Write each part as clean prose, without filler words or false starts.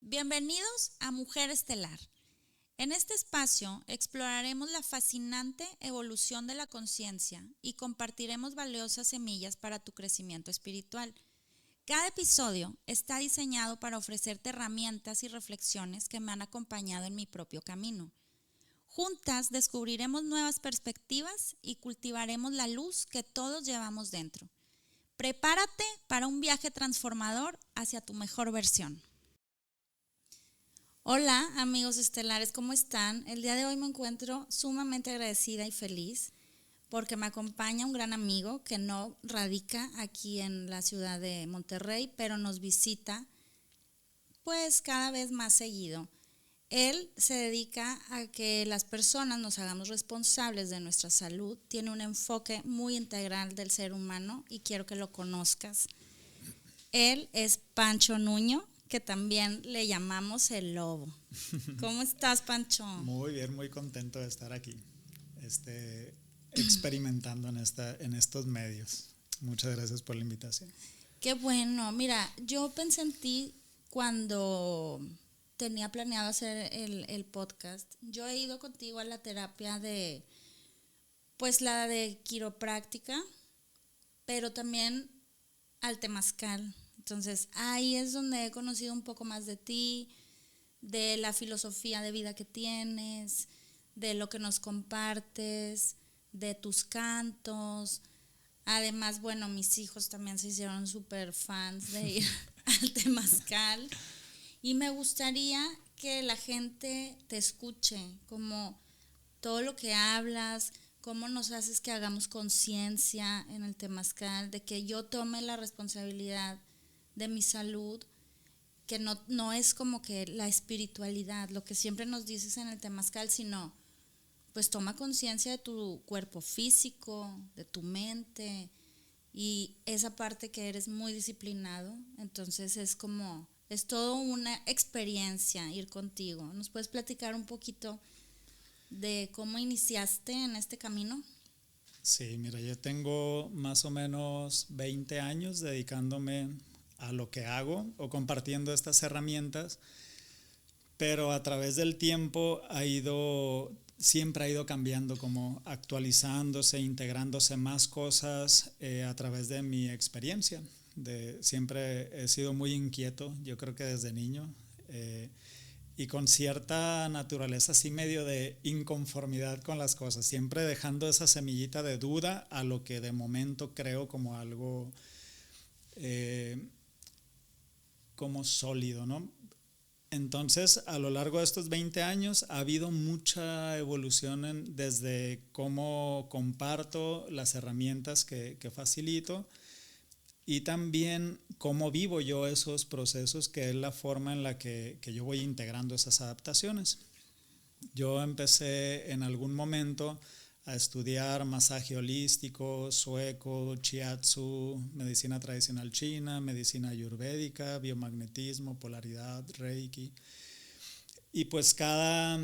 Bienvenidos a Mujer Estelar. En este espacio exploraremos la fascinante evolución de la conciencia y compartiremos valiosas semillas para tu crecimiento espiritual. Cada episodio está diseñado para ofrecerte herramientas y reflexiones que me han acompañado en mi propio camino. Juntas descubriremos nuevas perspectivas y cultivaremos la luz que todos llevamos dentro. Prepárate para un viaje transformador hacia tu mejor versión. Hola amigos estelares, ¿cómo están? El día de hoy me encuentro sumamente agradecida y feliz porque me acompaña un gran amigo que no radica aquí en la ciudad de Monterrey, pero nos visita pues cada vez más seguido. Él se dedica a que las personas nos hagamos responsables de nuestra salud, tiene un enfoque muy integral del ser humano y quiero que lo conozcas. Él es Pancho Nuño, que también le llamamos el lobo. ¿Cómo estás, Pancho? Muy bien, muy contento de estar aquí, experimentando en estos medios. Muchas gracias por la invitación. Qué bueno. Mira, yo pensé en ti cuando tenía planeado hacer el podcast. Yo he ido contigo a la terapia pues la de quiropráctica, pero también al temazcal. Entonces ahí es donde he conocido un poco más de ti, de la filosofía de vida que tienes, de lo que nos compartes, de tus cantos. Además, bueno, mis hijos también se hicieron súper fans de ir al temazcal. Y me gustaría que la gente te escuche, como todo lo que hablas, cómo nos haces que hagamos conciencia en el temazcal, de que yo tome la responsabilidad de mi salud, que no es como que la espiritualidad, lo que siempre nos dices en el temazcal, sino pues toma conciencia de tu cuerpo físico, de tu mente y esa parte que eres muy disciplinado. Entonces es todo una experiencia ir contigo. ¿Nos puedes platicar un poquito de cómo iniciaste en este camino? Sí, mira, yo tengo más o menos 20 años dedicándome a lo que hago o compartiendo estas herramientas, pero a través del tiempo siempre ha ido cambiando, como actualizándose, integrándose más cosas a través de mi experiencia. Siempre he sido muy inquieto, yo creo que desde niño, y con cierta naturaleza así medio de inconformidad con las cosas, siempre dejando esa semillita de duda a lo que de momento creo como algo como sólido, ¿no? Entonces, a lo largo de estos 20 años ha habido mucha evolución desde cómo comparto las herramientas que facilito y también cómo vivo yo esos procesos, que es la forma en la que yo voy integrando esas adaptaciones. Yo empecé en algún momento a estudiar masaje holístico, sueco, shiatsu, medicina tradicional china, medicina ayurvédica, biomagnetismo, polaridad, reiki. Y pues cada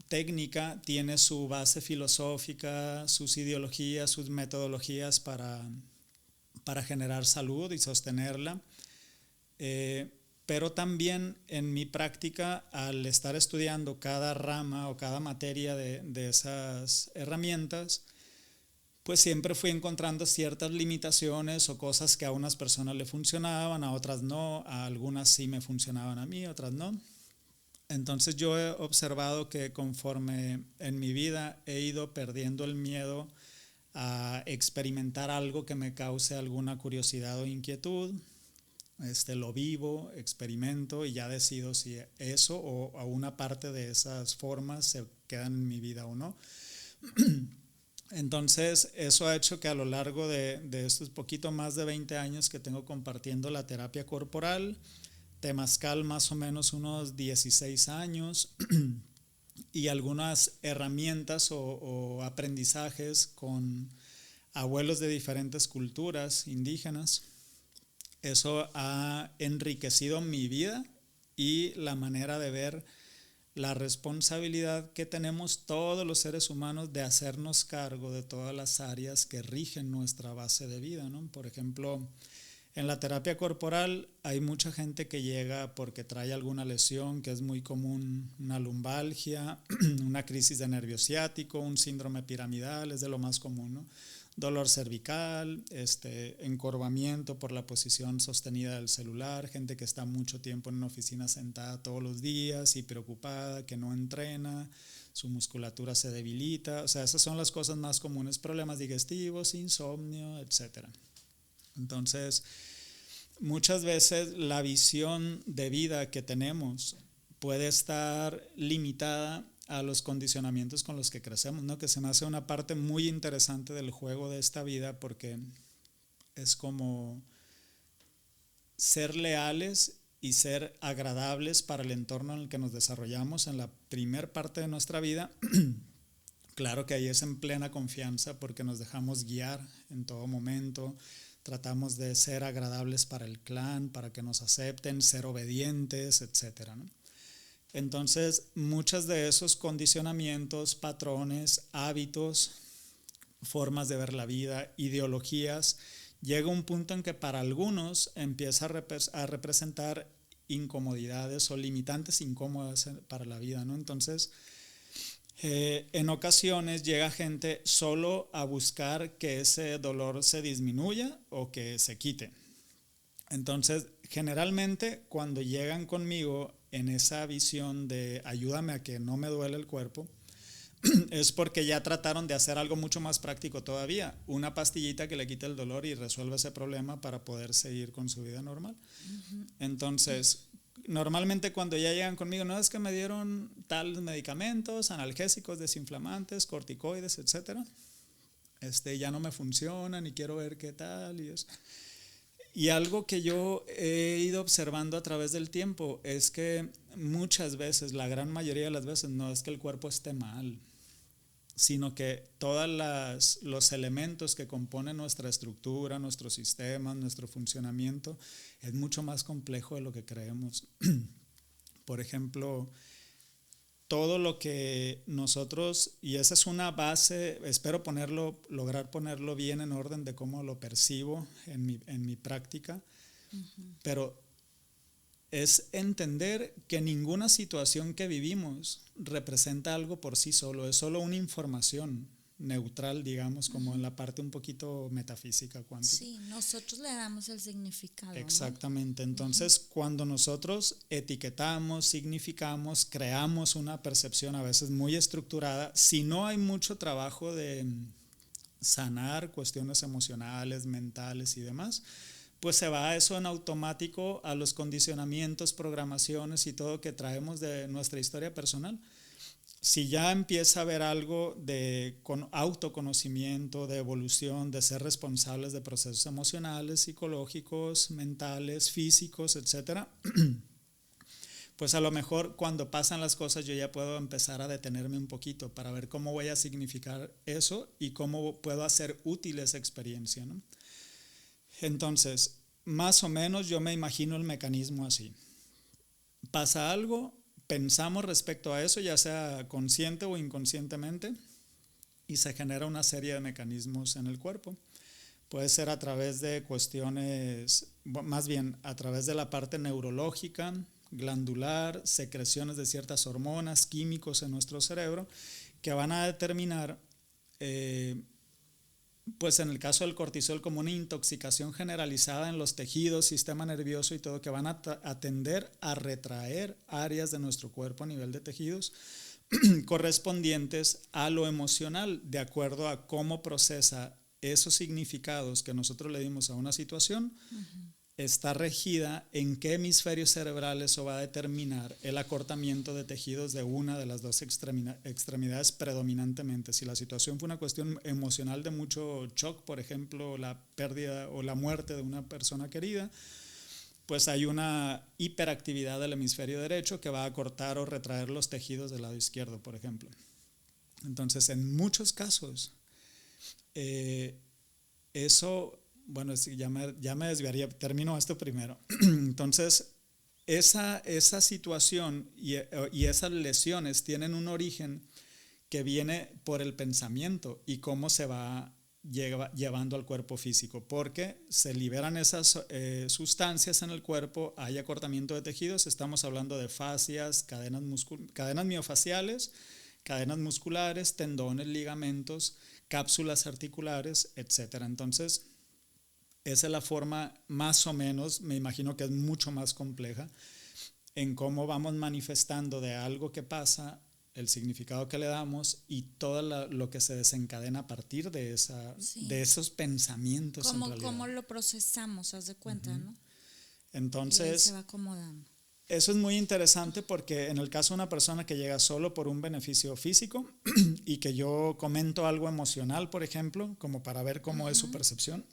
técnica tiene su base filosófica, sus ideologías, sus metodologías para generar salud y sostenerla. Pero también en mi práctica, al estar estudiando cada rama o cada materia de esas herramientas, pues siempre fui encontrando ciertas limitaciones o cosas que a unas personas le funcionaban, a otras no, a algunas sí me funcionaban a mí, otras no. Entonces yo he observado que conforme en mi vida he ido perdiendo el miedo a experimentar algo que me cause alguna curiosidad o inquietud, lo vivo, experimento y ya decido si eso o una parte de esas formas se quedan en mi vida o no. Entonces eso ha hecho que a lo largo de estos poquito más de 20 años que tengo compartiendo la terapia corporal, temazcal más o menos unos 16 años y algunas herramientas o aprendizajes con abuelos de diferentes culturas indígenas. Eso ha enriquecido mi vida y la manera de ver la responsabilidad que tenemos todos los seres humanos de hacernos cargo de todas las áreas que rigen nuestra base de vida, ¿no? Por ejemplo, En la terapia corporal hay mucha gente que llega porque trae alguna lesión, que es muy común, una lumbalgia, una crisis de nervio ciático, un síndrome piramidal, es de lo más común, ¿no? Dolor cervical, encorvamiento por la posición sostenida del celular, gente que está mucho tiempo en una oficina sentada todos los días y preocupada, que no entrena, su musculatura se debilita, o sea, esas son las cosas más comunes, problemas digestivos, insomnio, etc. Entonces, muchas veces la visión de vida que tenemos puede estar limitada a los condicionamientos con los que crecemos, ¿no? Que se me hace una parte muy interesante del juego de esta vida, porque es como ser leales y ser agradables para el entorno en el que nos desarrollamos en la primer parte de nuestra vida. Claro que ahí es en plena confianza porque nos dejamos guiar en todo momento, tratamos de ser agradables para el clan, para que nos acepten, ser obedientes, etcétera, ¿no? Entonces, muchos de esos condicionamientos, patrones, hábitos, formas de ver la vida, ideologías, llega un punto en que para algunos empieza a representar incomodidades o limitantes incómodas para la vida, ¿no? Entonces, en ocasiones llega gente solo a buscar que ese dolor se disminuya o que se quite. Entonces, generalmente cuando llegan conmigo en esa visión de ayúdame a que no me duele el cuerpo, es porque ya trataron de hacer algo mucho más práctico todavía, una pastillita que le quite el dolor y resuelva ese problema para poder seguir con su vida normal. Entonces, normalmente cuando ya llegan conmigo, no es que me dieron tales medicamentos, analgésicos, desinflamantes, corticoides, etcétera, ya no me funcionan y quiero ver qué tal y eso. Y algo que yo he ido observando a través del tiempo es que muchas veces, la gran mayoría de las veces, no es que el cuerpo esté mal, sino que todos los elementos que componen nuestra estructura, nuestro sistema, nuestro funcionamiento, es mucho más complejo de lo que creemos. Por ejemplo, todo lo que nosotros, y esa es una base, espero lograr ponerlo bien en orden de cómo lo percibo en mi práctica, pero es entender que ninguna situación que vivimos representa algo por sí solo, es solo una información neutral, digamos, como en la parte un poquito metafísica, cuántica. Sí, nosotros le damos el significado. Exactamente, ¿no? Entonces cuando nosotros etiquetamos, significamos, creamos una percepción a veces muy estructurada, si no hay mucho trabajo de sanar cuestiones emocionales, mentales y demás, pues se va eso en automático a los condicionamientos, programaciones y todo que traemos de nuestra historia personal. Si ya empieza a haber algo de autoconocimiento, de evolución, de ser responsables de procesos emocionales, psicológicos, mentales, físicos, etcétera, pues a lo mejor cuando pasan las cosas yo ya puedo empezar a detenerme un poquito para ver cómo voy a significar eso y cómo puedo hacer útil esa experiencia, ¿no? Entonces, más o menos yo me imagino el mecanismo así. Pasa algo, pensamos respecto a eso, ya sea consciente o inconscientemente, y se genera una serie de mecanismos en el cuerpo. Puede ser a través de cuestiones, más bien a través de la parte neurológica, glandular, secreciones de ciertas hormonas, químicos en nuestro cerebro, que van a determinar, pues en el caso del cortisol, como una intoxicación generalizada en los tejidos, sistema nervioso y todo, que van a tender a retraer áreas de nuestro cuerpo a nivel de tejidos correspondientes a lo emocional, de acuerdo a cómo procesa esos significados que nosotros le dimos a una situación. Está regida en qué hemisferios cerebrales eso va a determinar el acortamiento de tejidos de una de las dos extremidades predominantemente. Si la situación fue una cuestión emocional de mucho shock, por ejemplo, la pérdida o la muerte de una persona querida, pues hay una hiperactividad del hemisferio derecho que va a acortar o retraer los tejidos del lado izquierdo, por ejemplo. Entonces, en muchos casos, eso... Bueno, ya me desviaría, termino esto primero. Entonces, esa situación y esas lesiones tienen un origen que viene por el pensamiento y cómo se va llevando al cuerpo físico, porque se liberan esas sustancias en el cuerpo, hay acortamiento de tejidos, estamos hablando de fascias, cadenas miofaciales, cadenas musculares, tendones, ligamentos, cápsulas articulares, etc. Entonces, esa es la forma más o menos, me imagino que es mucho más compleja, en cómo vamos manifestando de algo que pasa, el significado que le damos y todo lo que se desencadena a partir de esos pensamientos en realidad. Cómo lo procesamos, haz de cuenta, ¿no? Entonces, y ahí se va acomodando. Eso es muy interesante porque en el caso de una persona que llega solo por un beneficio físico y que yo comento algo emocional, por ejemplo, como para ver cómo es su percepción,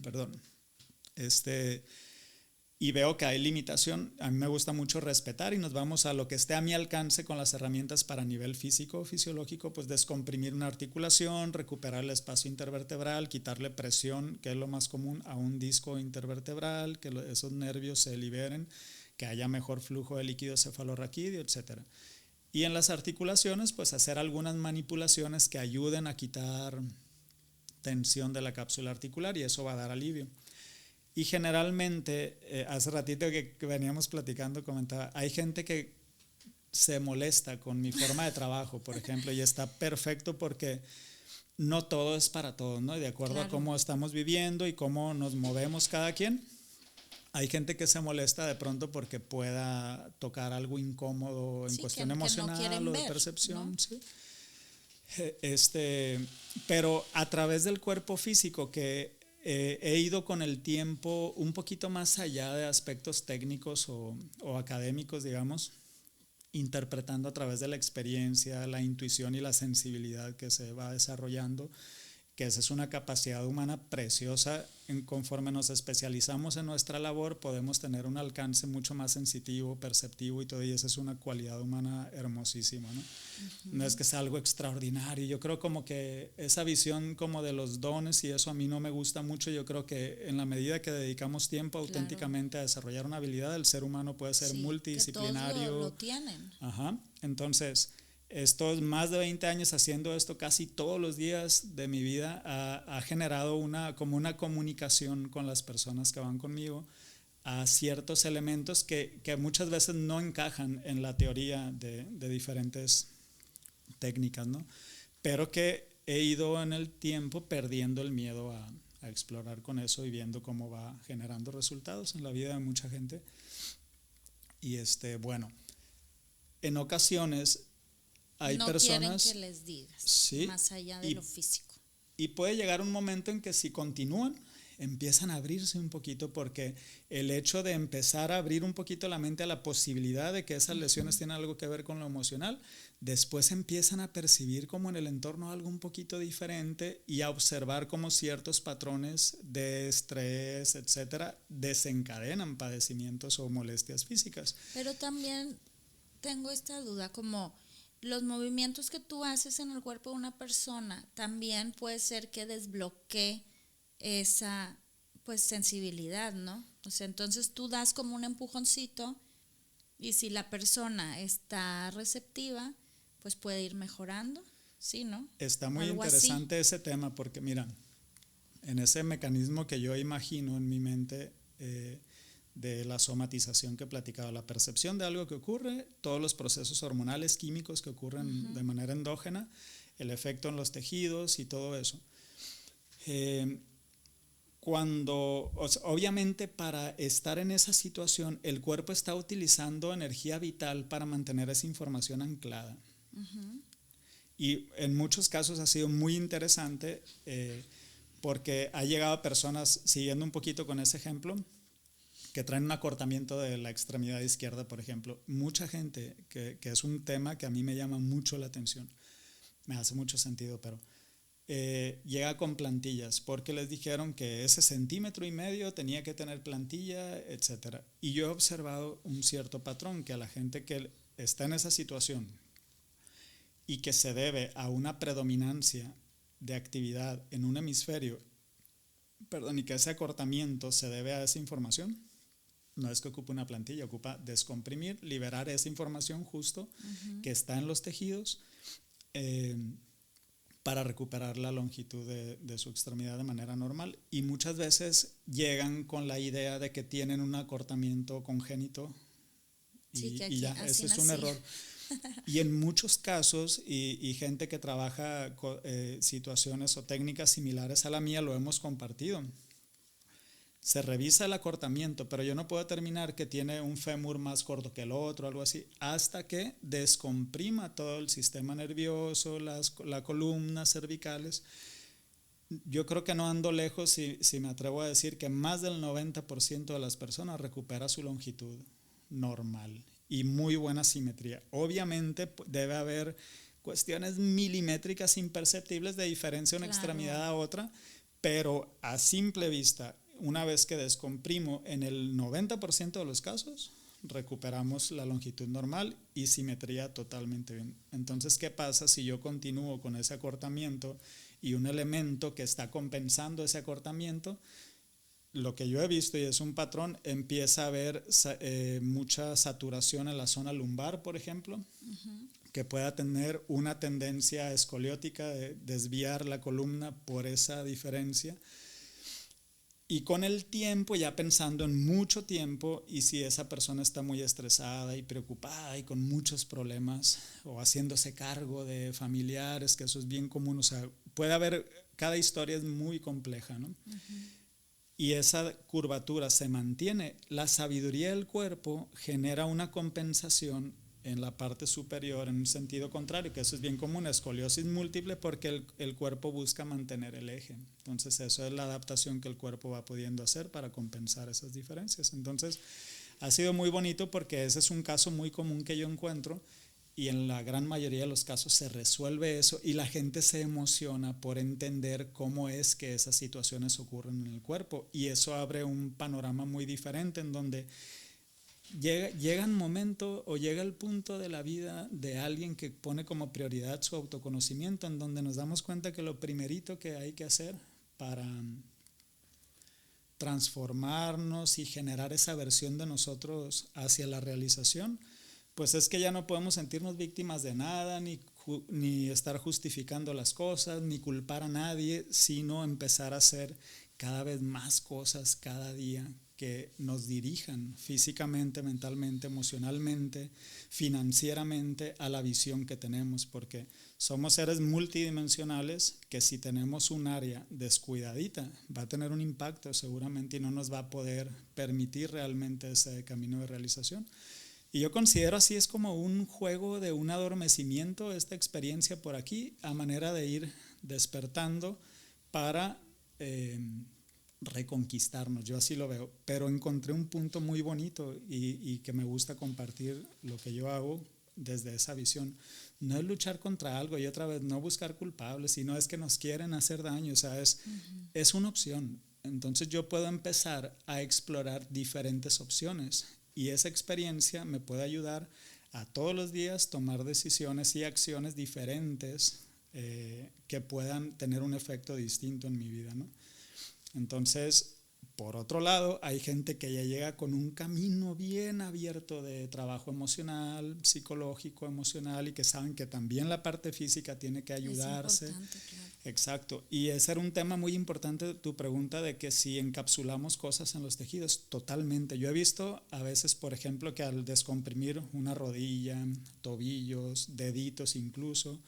perdón, y veo que hay limitación, a mí me gusta mucho respetar y nos vamos a lo que esté a mi alcance con las herramientas para nivel físico, fisiológico, pues descomprimir una articulación, recuperar el espacio intervertebral, quitarle presión, que es lo más común, a un disco intervertebral, que esos nervios se liberen, que haya mejor flujo de líquido cefalorraquídeo, etc. Y en las articulaciones, pues hacer algunas manipulaciones que ayuden a quitar tensión de la cápsula articular y eso va a dar alivio. Y generalmente, hace ratito que veníamos platicando, comentaba, hay gente que se molesta con mi forma de trabajo, por ejemplo, y está perfecto porque no todo es para todos, ¿no? Y de acuerdo a cómo estamos viviendo y cómo nos movemos cada quien, hay gente que se molesta de pronto porque pueda tocar algo incómodo en cuestión emocional o de percepción, ¿no? Sí. Pero a través del cuerpo físico que he ido con el tiempo un poquito más allá de aspectos técnicos o académicos, digamos, interpretando a través de la experiencia, la intuición y la sensibilidad que se va desarrollando, que esa es una capacidad humana preciosa. Conforme nos especializamos en nuestra labor, podemos tener un alcance mucho más sensitivo, perceptivo y todo, y esa es una cualidad humana hermosísima, ¿no? No es que sea algo extraordinario. Yo creo como que esa visión como de los dones y eso a mí no me gusta mucho. Yo creo que en la medida que dedicamos tiempo auténticamente a desarrollar una habilidad, el ser humano puede ser multidisciplinario. Que todos lo tienen. Ajá. Entonces, estos más de 20 años haciendo esto casi todos los días de mi vida ha generado como una comunicación con las personas que van conmigo a ciertos elementos que muchas veces no encajan en la teoría de diferentes técnicas, ¿no? Pero que he ido en el tiempo perdiendo el miedo a explorar con eso y viendo cómo va generando resultados en la vida de mucha gente. Y bueno, en ocasiones hay personas quieren que les digas, sí, más allá de lo físico. Y puede llegar un momento en que si continúan, empiezan a abrirse un poquito, porque el hecho de empezar a abrir un poquito la mente a la posibilidad de que esas lesiones tienen algo que ver con lo emocional, después empiezan a percibir como en el entorno algo un poquito diferente y a observar cómo ciertos patrones de estrés, etcétera, desencadenan padecimientos o molestias físicas. Pero también tengo esta duda, como los movimientos que tú haces en el cuerpo de una persona también puede ser que desbloquee esa pues sensibilidad, ¿no? O sea, entonces tú das como un empujoncito y si la persona está receptiva, pues puede ir mejorando, ¿sí, no? Está muy interesante ese tema porque mira, en ese mecanismo que yo imagino en mi mente de la somatización que platicaba, la percepción de algo que ocurre, todos los procesos hormonales, químicos que ocurren de manera endógena, el efecto en los tejidos y todo eso. Obviamente para estar en esa situación, el cuerpo está utilizando energía vital para mantener esa información anclada. Y en muchos casos ha sido muy interesante porque ha llegado a personas, siguiendo un poquito con ese ejemplo, que traen un acortamiento de la extremidad izquierda, por ejemplo. Mucha gente, que es un tema que a mí me llama mucho la atención, me hace mucho sentido, pero llega con plantillas porque les dijeron que ese 1,5 centímetros tenía que tener plantilla, etc. Y yo he observado un cierto patrón, que a la gente que está en esa situación y que se debe a una predominancia de actividad en un hemisferio, y que ese acortamiento se debe a esa información, no es que ocupe una plantilla, ocupa descomprimir, liberar esa información justo que está en los tejidos, para recuperar la longitud de su extremidad de manera normal. Y muchas veces llegan con la idea de que tienen un acortamiento congénito Sí, que y aquí ya, así ese es un nací. error. Y en muchos casos, y gente que trabaja situaciones o técnicas similares a la mía, lo hemos compartido. Se revisa el acortamiento, pero yo no puedo determinar que tiene un fémur más corto que el otro, algo así, hasta que descomprima todo el sistema nervioso, la columna, cervicales. Yo creo que no ando lejos si me atrevo a decir que más del 90% de las personas recupera su longitud normal y muy buena simetría. Obviamente debe haber cuestiones milimétricas imperceptibles de diferencia de una extremidad Claro. a otra, pero a simple vista, una vez que descomprimo en el 90% de los casos, recuperamos la longitud normal y simetría totalmente bien. Entonces, ¿qué pasa si yo continúo con ese acortamiento y un elemento que está compensando ese acortamiento? Lo que yo he visto, y es un patrón, empieza a haber mucha saturación en la zona lumbar, por ejemplo, que pueda tener una tendencia escoliótica de desviar la columna por esa diferencia. Y con el tiempo, ya pensando en mucho tiempo, y si esa persona está muy estresada y preocupada y con muchos problemas, o haciéndose cargo de familiares, que eso es bien común, o sea, puede haber, cada historia es muy compleja, ¿no? Y esa curvatura se mantiene, la sabiduría del cuerpo genera una compensación en la parte superior en un sentido contrario, que eso es bien común, escoliosis múltiple, porque el cuerpo busca mantener el eje. Entonces eso es la adaptación que el cuerpo va pudiendo hacer para compensar esas diferencias. Entonces ha sido muy bonito porque ese es un caso muy común que yo encuentro, y en la gran mayoría de los casos se resuelve eso y la gente se emociona por entender cómo es que esas situaciones ocurren en el cuerpo, y eso abre un panorama muy diferente en donde llega un momento o llega el punto de la vida de alguien que pone como prioridad su autoconocimiento, en donde nos damos cuenta que lo primerito que hay que hacer para transformarnos y generar esa versión de nosotros hacia la realización, pues es que ya no podemos sentirnos víctimas de nada, ni estar justificando las cosas, ni culpar a nadie, sino empezar a hacer cada vez más cosas cada día que nos dirijan físicamente, mentalmente, emocionalmente, financieramente a la visión que tenemos, porque somos seres multidimensionales que si tenemos un área descuidadita va a tener un impacto seguramente y no nos va a poder permitir realmente ese camino de realización. Y yo considero así, es como un juego de un adormecimiento, esta experiencia por aquí, a manera de ir despertando para reconquistarnos. Yo así lo veo, pero encontré un punto muy bonito y que me gusta compartir lo que yo hago desde esa visión. No es luchar contra algo, y otra vez, no buscar culpables, sino es que nos quieren hacer daño, o sea, es una opción. Entonces yo puedo empezar a explorar diferentes opciones, y esa experiencia me puede ayudar a todos los días tomar decisiones y acciones diferentes que puedan tener un efecto distinto en mi vida, ¿no? Entonces, por otro lado, hay gente que ya llega con un camino bien abierto de trabajo emocional, psicológico, emocional, y que saben que también la parte física tiene que ayudarse. Es importante, claro. Exacto. Y ese era un tema muy importante de tu pregunta de que si encapsulamos cosas en los tejidos. Totalmente. Yo he visto a veces, por ejemplo, que al descomprimir una rodilla, tobillos, deditos incluso,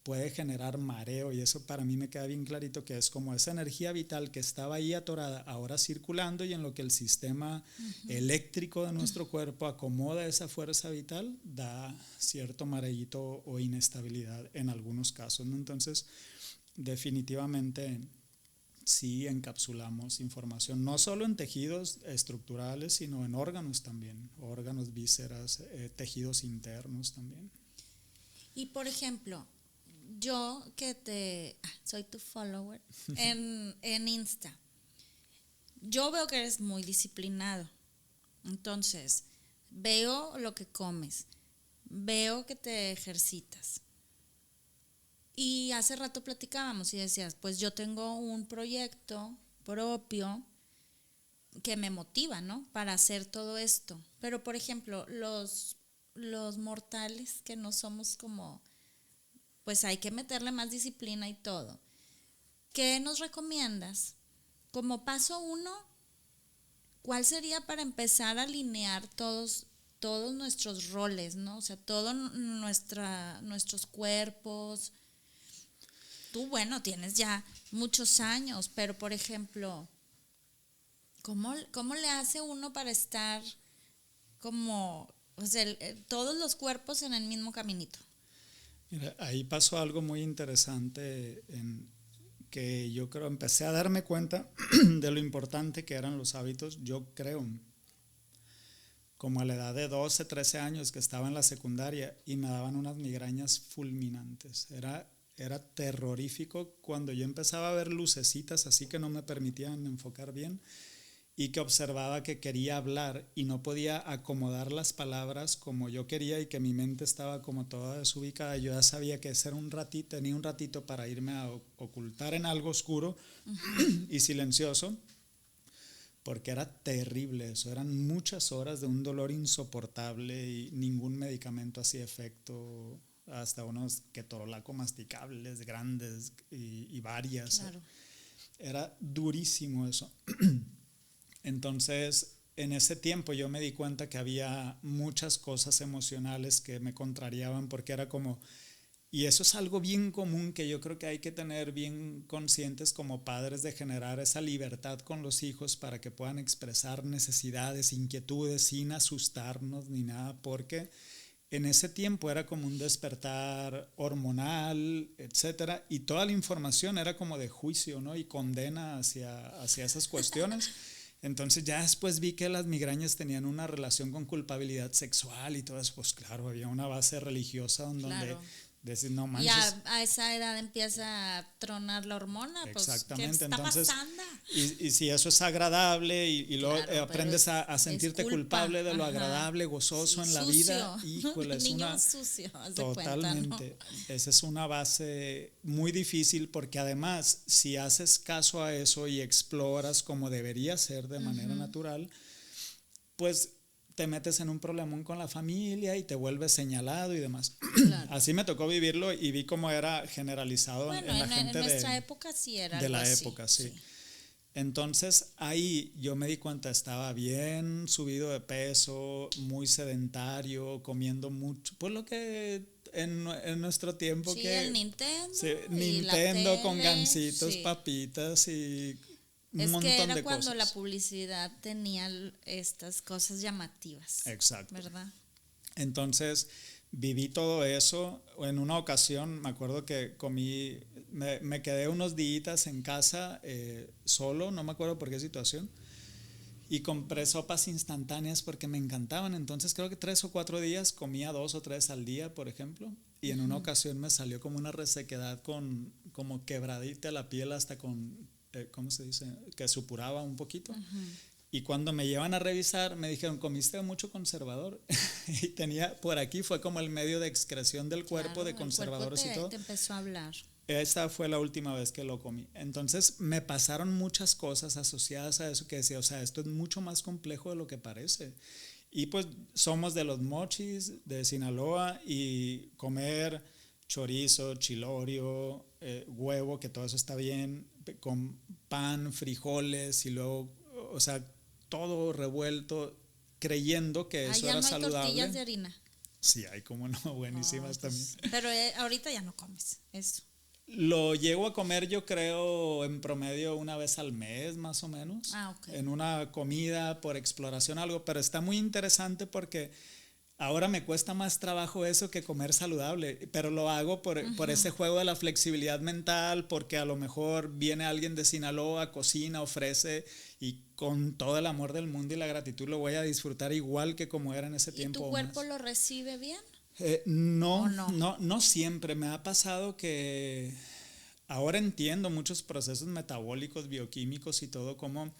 puede generar mareo, y eso para mí me queda bien clarito, que es como esa energía vital que estaba ahí atorada, ahora circulando, y en lo que el sistema eléctrico de nuestro cuerpo acomoda esa fuerza vital, da cierto mareíto o inestabilidad en algunos casos, ¿no? Entonces, definitivamente sí encapsulamos información, no solo en tejidos estructurales, sino en órganos también, órganos, vísceras, tejidos internos también. Y por ejemplo, yo que soy tu follower en Insta, yo veo que eres muy disciplinado. Entonces, veo lo que comes, veo que te ejercitas. Y hace rato platicábamos y decías, pues yo tengo un proyecto propio que me motiva, ¿no? Para hacer todo esto. Pero, por ejemplo, los mortales que no somos como pues hay que meterle más disciplina y todo. ¿Qué nos recomiendas? Como paso 1, ¿cuál sería para empezar a alinear todos nuestros roles, ¿no? O sea, todos nuestros cuerpos. Tú, bueno, tienes ya muchos años, pero por ejemplo, ¿cómo le hace uno para estar como, o sea, todos los cuerpos en el mismo caminito? Mira, ahí pasó algo muy interesante que yo creo, empecé a darme cuenta de lo importante que eran los hábitos. Yo creo, como a la edad de 12, 13 años que estaba en la secundaria y me daban unas migrañas fulminantes. Era terrorífico cuando yo empezaba a ver lucecitas así que no me permitían enfocar bien y que observaba que quería hablar y no podía acomodar las palabras como yo quería y que mi mente estaba como toda desubicada. Yo ya sabía que ese era un ratito, tenía un ratito para irme a ocultar en algo oscuro y silencioso, porque era terrible eso. Eran muchas horas de un dolor insoportable y ningún medicamento hacía efecto, hasta unos ketorolaco masticables grandes y varias. Claro. Era durísimo eso. Entonces, en ese tiempo yo me di cuenta que había muchas cosas emocionales que me contrariaban, porque era como, y eso es algo bien común que yo creo que hay que tener bien conscientes como padres, de generar esa libertad con los hijos para que puedan expresar necesidades, inquietudes sin asustarnos ni nada, porque en ese tiempo era como un despertar hormonal, etcétera, y toda la información era como de juicio, ¿no? Y condena hacia esas cuestiones. Entonces ya después vi que las migrañas tenían una relación con culpabilidad sexual y todo eso. Pues claro, había una base religiosa donde Claro. decir, no manches. Y a esa edad empieza a tronar la hormona, pues, Exactamente. ¿qué está Entonces, pasando? y si eso es agradable y luego Claro, aprendes a sentirte culpable de lo agradable, gozoso en la vida, híjole, es Niño una... sucio, haz de Totalmente. cuenta, ¿no? Esa es una base muy difícil, porque además, si haces caso a eso y exploras como debería ser de manera natural, pues te metes en un problemón con la familia y te vuelves señalado y demás. Claro. Así me tocó vivirlo y vi cómo era generalizado Bueno, en la gente en nuestra época sí era de algo la así, época, sí. Entonces ahí yo me di cuenta, estaba bien subido de peso, muy sedentario, comiendo mucho, pues lo que en nuestro tiempo sí, que... el Nintendo, Sí, y la Nintendo con tele, gancitos, sí. papitas y un Es que montón era de cuando la cosas. publicidad tenía estas cosas llamativas. Exacto. ¿Verdad? Entonces viví todo eso. En una ocasión me acuerdo que comí, me quedé unos días en casa solo, no me acuerdo por qué situación, y compré sopas instantáneas porque me encantaban. Entonces creo que 3 o 4 días comía 2 o 3 al día, por ejemplo, y en una ocasión me salió como una resequedad como quebradita la piel, hasta con, ¿cómo se dice? Que supuraba un poquito. Y cuando me llevan a revisar, me dijeron, comiste mucho conservador. Y tenía, por aquí fue como el medio de excreción del cuerpo, Claro, de conservadores el y cuerpo todo. te empezó a hablar. Esta fue la última vez que lo comí. Entonces me pasaron muchas cosas asociadas a eso, que decía, o sea, esto es mucho más complejo de lo que parece. Y pues somos de los mochis de Sinaloa, y comer chorizo, chilorio, huevo, que todo eso está bien, con pan, frijoles y luego, o sea, todo revuelto, creyendo que eso Ya era no hay saludable. tortillas de harina. Sí, hay, como no, buenísimas también. Pero ahorita ya no comes eso. Lo llego a comer, yo creo, en promedio una vez al mes, más o menos. Okay. En una comida por exploración, algo. Pero está muy interesante porque ahora me cuesta más trabajo eso que comer saludable. Pero lo hago por ese juego de la flexibilidad mental, porque a lo mejor viene alguien de Sinaloa, cocina, ofrece, y con todo el amor del mundo y la gratitud lo voy a disfrutar igual que como era en ese tiempo. ¿Y tu cuerpo lo recibe bien? No siempre. Me ha pasado que ahora entiendo muchos procesos metabólicos, bioquímicos y todo, como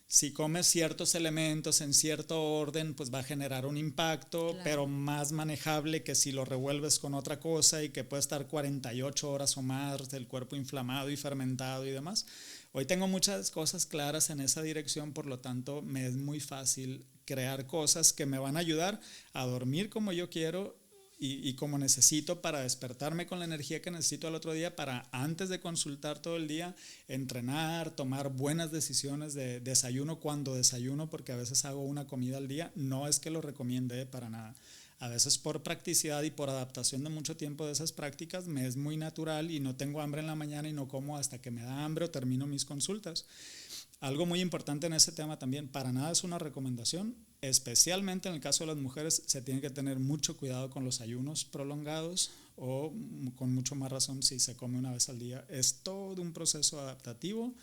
si comes ciertos elementos en cierto orden, pues va a generar un impacto, claro, pero más manejable que si lo revuelves con otra cosa y que puede estar 48 horas o más del cuerpo inflamado y fermentado y demás. Hoy tengo muchas cosas claras en esa dirección, por lo tanto me es muy fácil crear cosas que me van a ayudar a dormir como yo quiero y como necesito para despertarme con la energía que necesito al otro día para antes de consultar todo el día, entrenar, tomar buenas decisiones de desayuno cuando desayuno, porque a veces hago una comida al día, no es que lo recomiende para nada. A veces por practicidad y por adaptación de mucho tiempo de esas prácticas me es muy natural y no tengo hambre en la mañana y no como hasta que me da hambre o termino mis consultas. Algo muy importante en ese tema también, para nada es una recomendación, especialmente en el caso de las mujeres se tiene que tener mucho cuidado con los ayunos prolongados o con mucho más razón si se come una vez al día. Es todo un proceso adaptativo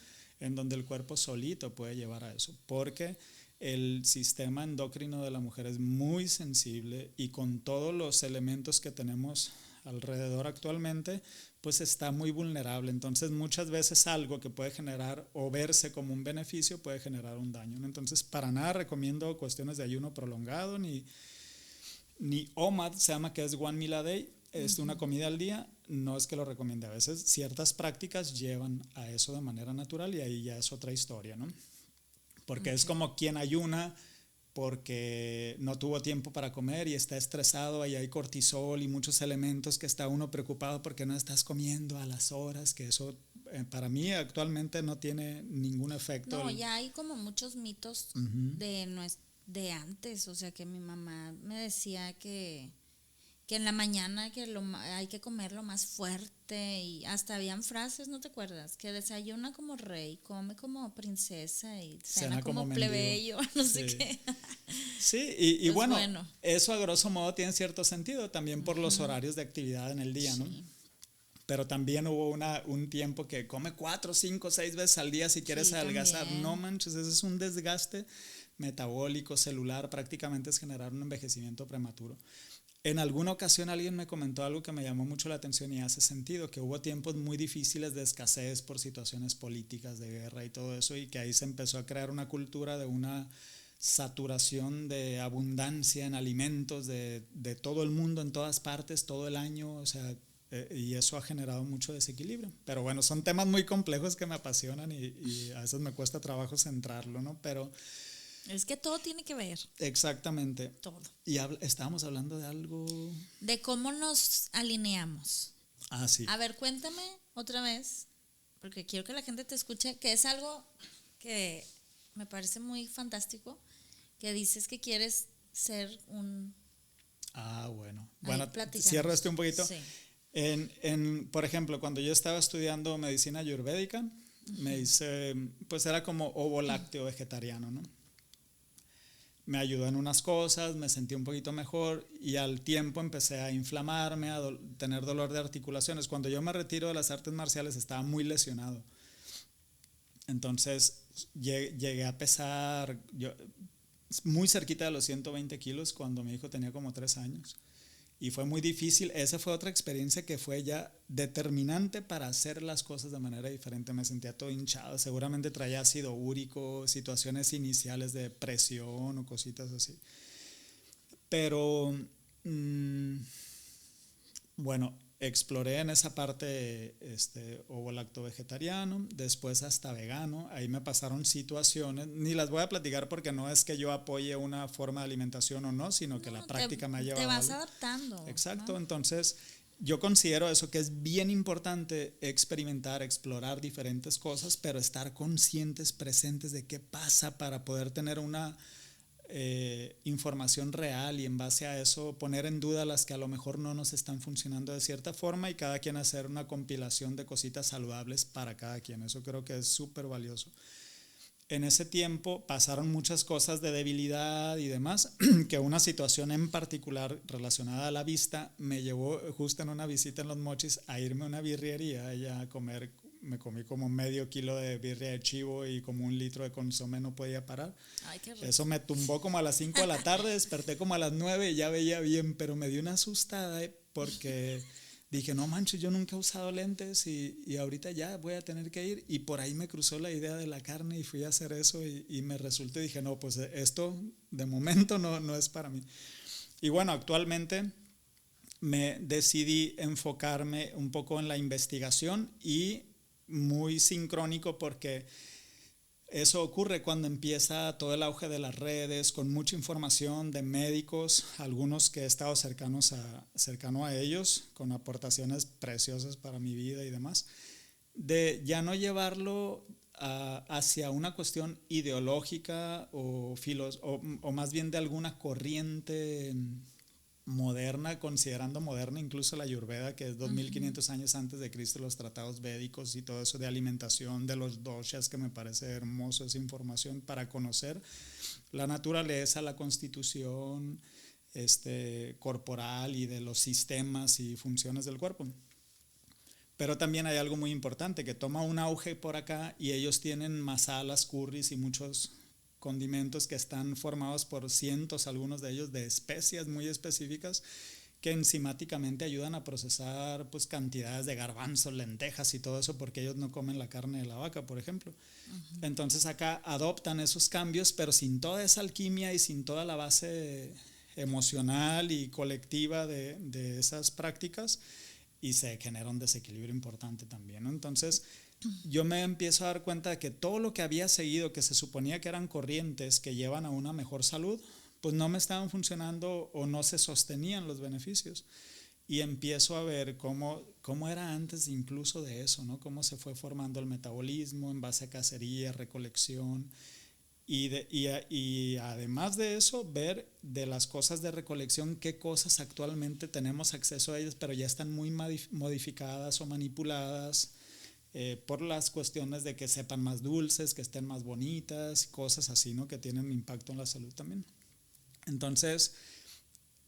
en donde el cuerpo solito puede llevar a eso, porque el sistema endocrino de la mujer es muy sensible y con todos los elementos que tenemos alrededor actualmente, pues está muy vulnerable. Entonces muchas veces algo que puede generar o verse como un beneficio puede generar un daño, ¿no? Entonces para nada recomiendo cuestiones de ayuno prolongado ni OMAD, se llama, que es One Meal a Day, es una comida al día, no es que lo recomiende. A veces ciertas prácticas llevan a eso de manera natural y ahí ya es otra historia, ¿no? Porque es como quien ayuna porque no tuvo tiempo para comer y está estresado y hay cortisol y muchos elementos que está uno preocupado porque no estás comiendo a las horas, que eso para mí actualmente no tiene ningún efecto. No, ya hay como muchos mitos de antes, o sea que mi mamá me decía que en la mañana hay que comer lo más fuerte y hasta habían frases, ¿no te acuerdas? Que desayuna como rey, come como princesa y cena como plebeyo, no sé qué. Sí, y pues bueno, eso a grosso modo tiene cierto sentido también por los horarios de actividad en el día, ¿no? Pero también hubo un tiempo que come 4, 5, 6 veces al día si quieres adelgazar. También. No manches, ese es un desgaste metabólico, celular, prácticamente es generar un envejecimiento prematuro. En alguna ocasión alguien me comentó algo que me llamó mucho la atención y hace sentido, que hubo tiempos muy difíciles de escasez por situaciones políticas, de guerra y todo eso, y que ahí se empezó a crear una cultura de una saturación de abundancia en alimentos de todo el mundo, en todas partes, todo el año, o sea, y eso ha generado mucho desequilibrio. Pero bueno, son temas muy complejos que me apasionan y a veces me cuesta trabajo centrarlo, ¿no? Pero es que todo tiene que ver. Exactamente. Todo. Y estábamos hablando de algo. De cómo nos alineamos. Ah, sí. A ver, cuéntame otra vez, porque quiero que la gente te escuche, que es algo que me parece muy fantástico, que dices que quieres ser un... Ah, bueno. Bueno, cierro esto un poquito. Sí. Por ejemplo, cuando yo estaba estudiando medicina ayurvédica, me hice, pues era como ovo lácteo vegetariano, ¿no? Me ayudó en unas cosas, me sentí un poquito mejor y al tiempo empecé a inflamarme, a tener dolor de articulaciones. Cuando yo me retiro de las artes marciales estaba muy lesionado. Entonces llegué a pesar muy cerquita de los 120 kilos cuando mi hijo tenía como 3 años. Y fue muy difícil. Esa fue otra experiencia que fue ya determinante para hacer las cosas de manera diferente. Me sentía todo hinchado. Seguramente traía ácido úrico, situaciones iniciales de presión o cositas así. Pero, bueno, exploré en esa parte ovo-lacto vegetariano, después hasta vegano. Ahí me pasaron situaciones, ni las voy a platicar porque no es que yo apoye una forma de alimentación o no, sino que la práctica me ha llevado. Te vas adaptando. Exacto, ¿no? Entonces yo considero eso, que es bien importante experimentar, explorar diferentes cosas, pero estar conscientes, presentes de qué pasa para poder tener una información real y en base a eso poner en duda las que a lo mejor no nos están funcionando de cierta forma y cada quien hacer una compilación de cositas saludables para cada quien. Eso creo que es súper valioso. En ese tiempo pasaron muchas cosas de debilidad y demás, que una situación en particular relacionada a la vista me llevó justo en una visita en Los Mochis a irme a una birrería allá a comer. Me comí como medio kilo de birria de chivo y como 1 litro de consomé, no podía parar. Ay, qué rico. Eso me tumbó como a las 5 de la tarde, desperté como a las 9 y ya veía bien, pero me dio una asustada porque dije, no manches, yo nunca he usado lentes y ahorita ya voy a tener que ir. Y por ahí me cruzó la idea de la carne y fui a hacer eso y me resultó y dije, no, pues esto de momento no es para mí. Y bueno, actualmente me decidí enfocarme un poco en la investigación y muy sincrónico porque Eso ocurre cuando empieza todo el auge de las redes, con mucha información de médicos, algunos que he estado cercano a ellos, con aportaciones preciosas para mi vida y demás, de ya no llevarlo hacia una cuestión ideológica o más bien de alguna corriente moderna, considerando moderna incluso la Ayurveda, que es 2500 años antes de Cristo, los tratados védicos y todo eso de alimentación, de los doshas, que me parece hermoso esa información para conocer la naturaleza, la constitución corporal y de los sistemas y funciones del cuerpo. Pero también hay algo muy importante que toma un auge por acá y ellos tienen masalas, curries y muchos condimentos que están formados por cientos, algunos de ellos, de especias muy específicas que enzimáticamente ayudan a procesar pues cantidades de garbanzos, lentejas y todo eso, porque ellos no comen la carne de la vaca, por ejemplo. Entonces acá adoptan esos cambios, pero sin toda esa alquimia y sin toda la base emocional y colectiva de esas prácticas, y se genera un desequilibrio importante también, ¿no? Entonces yo me empiezo a dar cuenta de que todo lo que había seguido, que se suponía que eran corrientes que llevan a una mejor salud, pues no me estaban funcionando o no se sostenían los beneficios. Y empiezo a ver cómo era antes incluso de eso, ¿no? Cómo se fue formando el metabolismo en base a cacería, recolección. Y además de eso, ver de las cosas de recolección qué cosas actualmente tenemos acceso a ellas, pero ya están muy modificadas o manipuladas por las cuestiones de que sepan más dulces, que estén más bonitas, cosas así, ¿no? Que tienen impacto en la salud también. Entonces,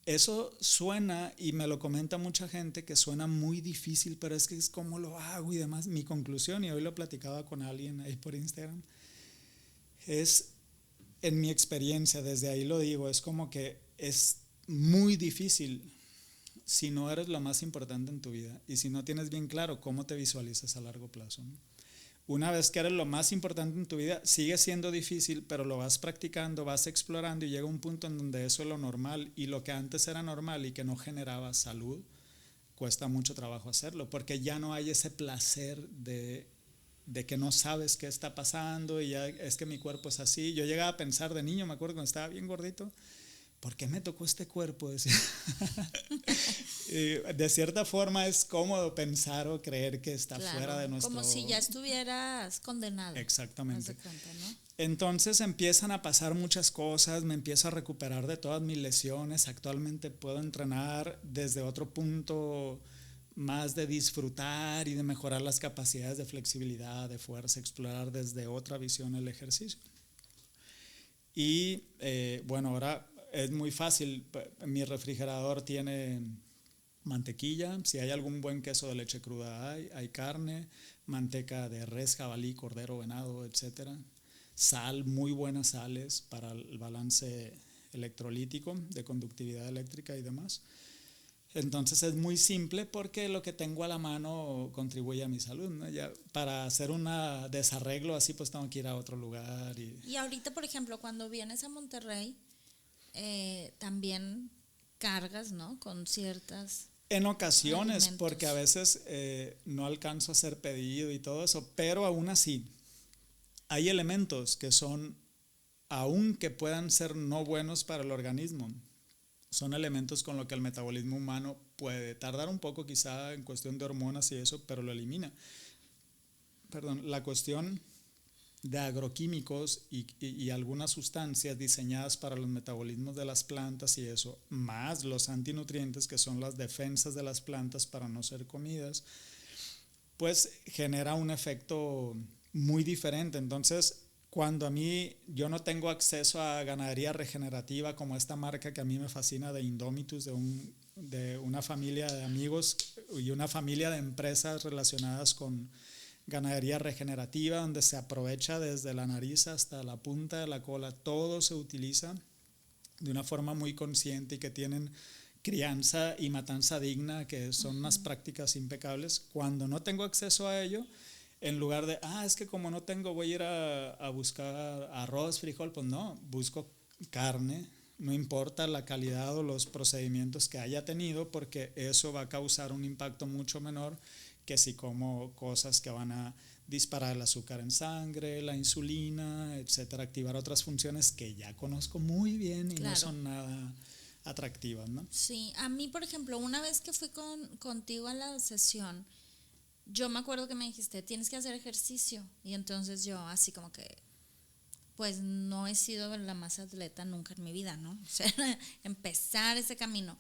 eso suena, y me lo comenta mucha gente, que suena muy difícil, pero es que es cómo lo hago y demás. Mi conclusión, y hoy lo platicaba con alguien ahí por Instagram, es, en mi experiencia, desde ahí lo digo, es como que es muy difícil si no eres lo más importante en tu vida y si no tienes bien claro cómo te visualizas a largo plazo, ¿no? Una vez que eres lo más importante en tu vida, sigue siendo difícil, pero lo vas practicando, vas explorando y llega un punto en donde eso es lo normal, y lo que antes era normal y que no generaba salud, cuesta mucho trabajo hacerlo, porque ya no hay ese placer de que no sabes qué está pasando y ya es que mi cuerpo es así. Yo llegaba a pensar de niño, me acuerdo cuando estaba bien gordito, ¿por qué me tocó este cuerpo? Decía. De cierta forma es cómodo pensar o creer que está fuera de nuestro... Como si ya estuvieras condenado. Exactamente. Cuenta, ¿no? Entonces empiezan a pasar muchas cosas, me empiezo a recuperar de todas mis lesiones, actualmente puedo entrenar desde otro punto más de disfrutar y de mejorar las capacidades de flexibilidad, de fuerza, explorar desde otra visión el ejercicio. Y bueno, ahora es muy fácil, mi refrigerador tiene mantequilla, si hay algún buen queso de leche cruda hay carne, manteca de res, jabalí, cordero, venado, etcétera. Sal, muy buenas sales para el balance electrolítico, de conductividad eléctrica y demás. Entonces es muy simple porque lo que tengo a la mano contribuye a mi salud, ¿no? Ya para hacer un desarreglo así, pues tengo que ir a otro lugar. Y ahorita, por ejemplo, cuando vienes a Monterrey, también cargas, ¿no? Con ciertas... En ocasiones, alimentos. porque a veces no alcanzo a hacer pedido y todo eso, pero aún así hay elementos que son, aunque puedan ser no buenos para el organismo, son elementos con los que el metabolismo humano puede tardar un poco quizá en cuestión de hormonas y eso, pero lo elimina. Perdón, la cuestión de agroquímicos y algunas sustancias diseñadas para los metabolismos de las plantas y eso, más los antinutrientes, que son las defensas de las plantas para no ser comidas, pues genera un efecto muy diferente. Entonces, cuando yo no tengo acceso a ganadería regenerativa como esta marca que a mí me fascina de Indomitus, de una familia de amigos y una familia de empresas relacionadas con ganadería regenerativa, donde se aprovecha desde la nariz hasta la punta de la cola, todo se utiliza de una forma muy consciente y que tienen crianza y matanza digna, que son unas prácticas impecables. Cuando no tengo acceso a ello, en lugar de, es que como no tengo, voy a ir a buscar arroz, frijol, pues no, busco carne, no importa la calidad o los procedimientos que haya tenido, porque eso va a causar un impacto mucho menor que si como cosas que van a disparar el azúcar en sangre, la insulina, etcétera, activar otras funciones que ya conozco muy bien y no son nada atractivas, ¿no? Sí, a mí, por ejemplo, una vez que fui contigo a la sesión, yo me acuerdo que me dijiste, tienes que hacer ejercicio. Y entonces yo así como que, pues no he sido la más atleta nunca en mi vida, ¿no? O sea, empezar ese camino.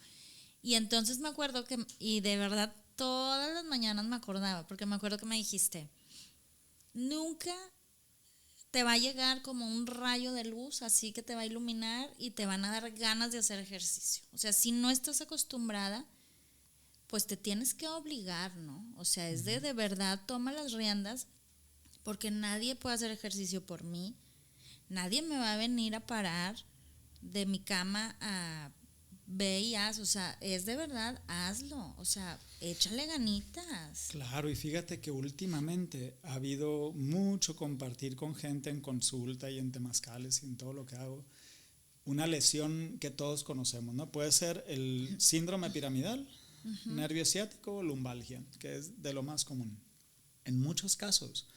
Y entonces me acuerdo que, y de verdad todas las mañanas me acordaba, porque me acuerdo que me dijiste, nunca te va a llegar como un rayo de luz, así que te va a iluminar y te van a dar ganas de hacer ejercicio. O sea, si no estás acostumbrada, pues te tienes que obligar, ¿no? O sea, es de verdad, toma las riendas, porque nadie puede hacer ejercicio por mí. Nadie me va a venir a parar de mi cama a ve y haz, o sea, es de verdad, hazlo, o sea, échale ganitas. Claro, y fíjate que últimamente ha habido mucho compartir con gente en consulta y en temazcales y en todo lo que hago. Una lesión que todos conocemos, ¿no? Puede ser el síndrome piramidal, nervio ciático o lumbalgia, que es de lo más común. En muchos casos,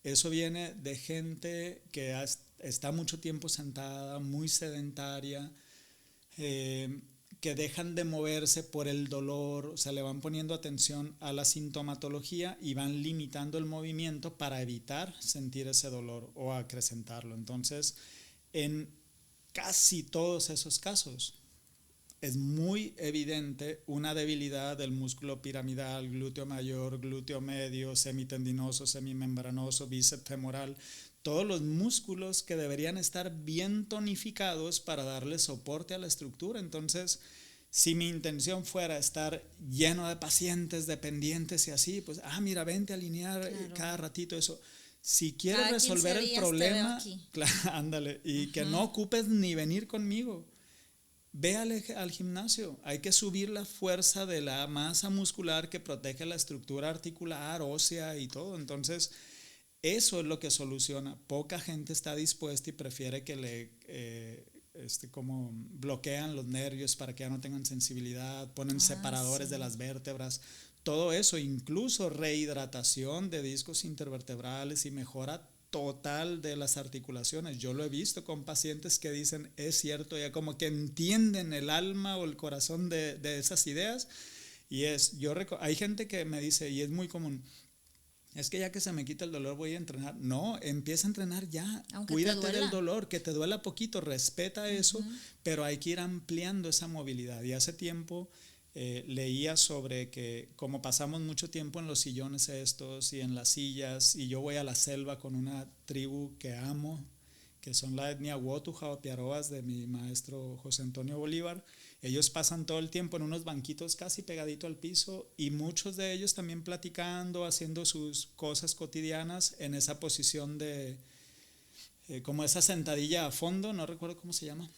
eso viene de gente que está mucho tiempo sentada, muy sedentaria, que dejan de moverse por el dolor, o sea, le van poniendo atención a la sintomatología y van limitando el movimiento para evitar sentir ese dolor o acrecentarlo. Entonces, en casi todos esos casos, es muy evidente una debilidad del músculo piramidal, glúteo mayor, glúteo medio, semitendinoso, semimembranoso, bíceps femoral, todos los músculos que deberían estar bien tonificados para darle soporte a la estructura. Entonces, si mi intención fuera estar lleno de pacientes dependientes y así, pues, mira, vente a alinear cada ratito eso. Si quieres resolver el problema, ándale, y que no ocupes ni venir conmigo. Ve al gimnasio, hay que subir la fuerza de la masa muscular que protege la estructura articular, ósea y todo. Entonces, eso es lo que soluciona. Poca gente está dispuesta y prefiere que como bloquean los nervios para que ya no tengan sensibilidad, ponen separadores de las vértebras. Todo eso, incluso rehidratación de discos intervertebrales y mejora total de las articulaciones. Yo lo he visto con pacientes que dicen, es cierto, ya como que entienden el alma o el corazón de esas ideas. Y hay gente que me dice, y es muy común, es que ya que se me quita el dolor voy a entrenar. No, empieza a entrenar ya. Aunque cuídate del dolor, que te duela poquito, respeta eso, pero hay que ir ampliando esa movilidad. Y hace tiempo leía sobre que como pasamos mucho tiempo en los sillones estos y en las sillas, y yo voy a la selva con una tribu que amo, que son la etnia Wotuja o Piaroas de mi maestro José Antonio Bolívar. Ellos pasan todo el tiempo en unos banquitos casi pegadito al piso y muchos de ellos también platicando, haciendo sus cosas cotidianas en esa posición de como esa sentadilla a fondo, no recuerdo cómo se llama,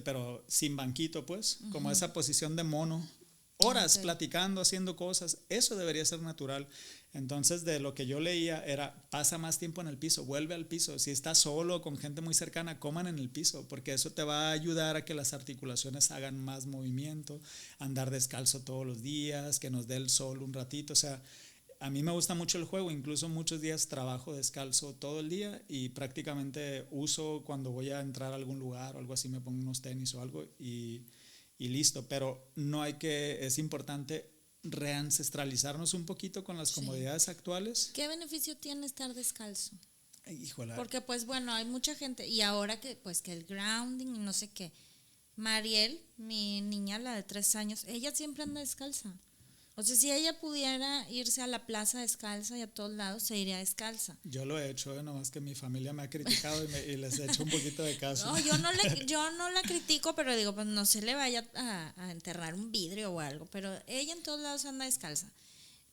pero sin banquito, pues, como esa posición de mono, horas platicando, haciendo cosas. Eso debería ser natural. Entonces, de lo que yo leía era, pasa más tiempo en el piso, vuelve al piso. Si estás solo con gente muy cercana, coman en el piso, porque eso te va a ayudar a que las articulaciones hagan más movimiento, andar descalzo todos los días, que nos dé el sol un ratito. O sea, a mí me gusta mucho el juego, incluso muchos días trabajo descalzo todo el día y prácticamente uso cuando voy a entrar a algún lugar o algo así, me pongo unos tenis o algo y listo. Pero es importante reancestralizarnos un poquito con las comodidades actuales. ¿Qué beneficio tiene estar descalzo? Híjole. Porque pues bueno, hay mucha gente y ahora que el grounding y no sé qué. Mariel, mi niña, la de 3 años, ella siempre anda descalza. O sea, si ella pudiera irse a la plaza descalza y a todos lados, se iría descalza. Yo lo he hecho, nomás que mi familia me ha criticado y les he hecho un poquito de caso. No, yo no la critico, pero digo, pues no se le vaya a enterrar un vidrio o algo. Pero ella en todos lados anda descalza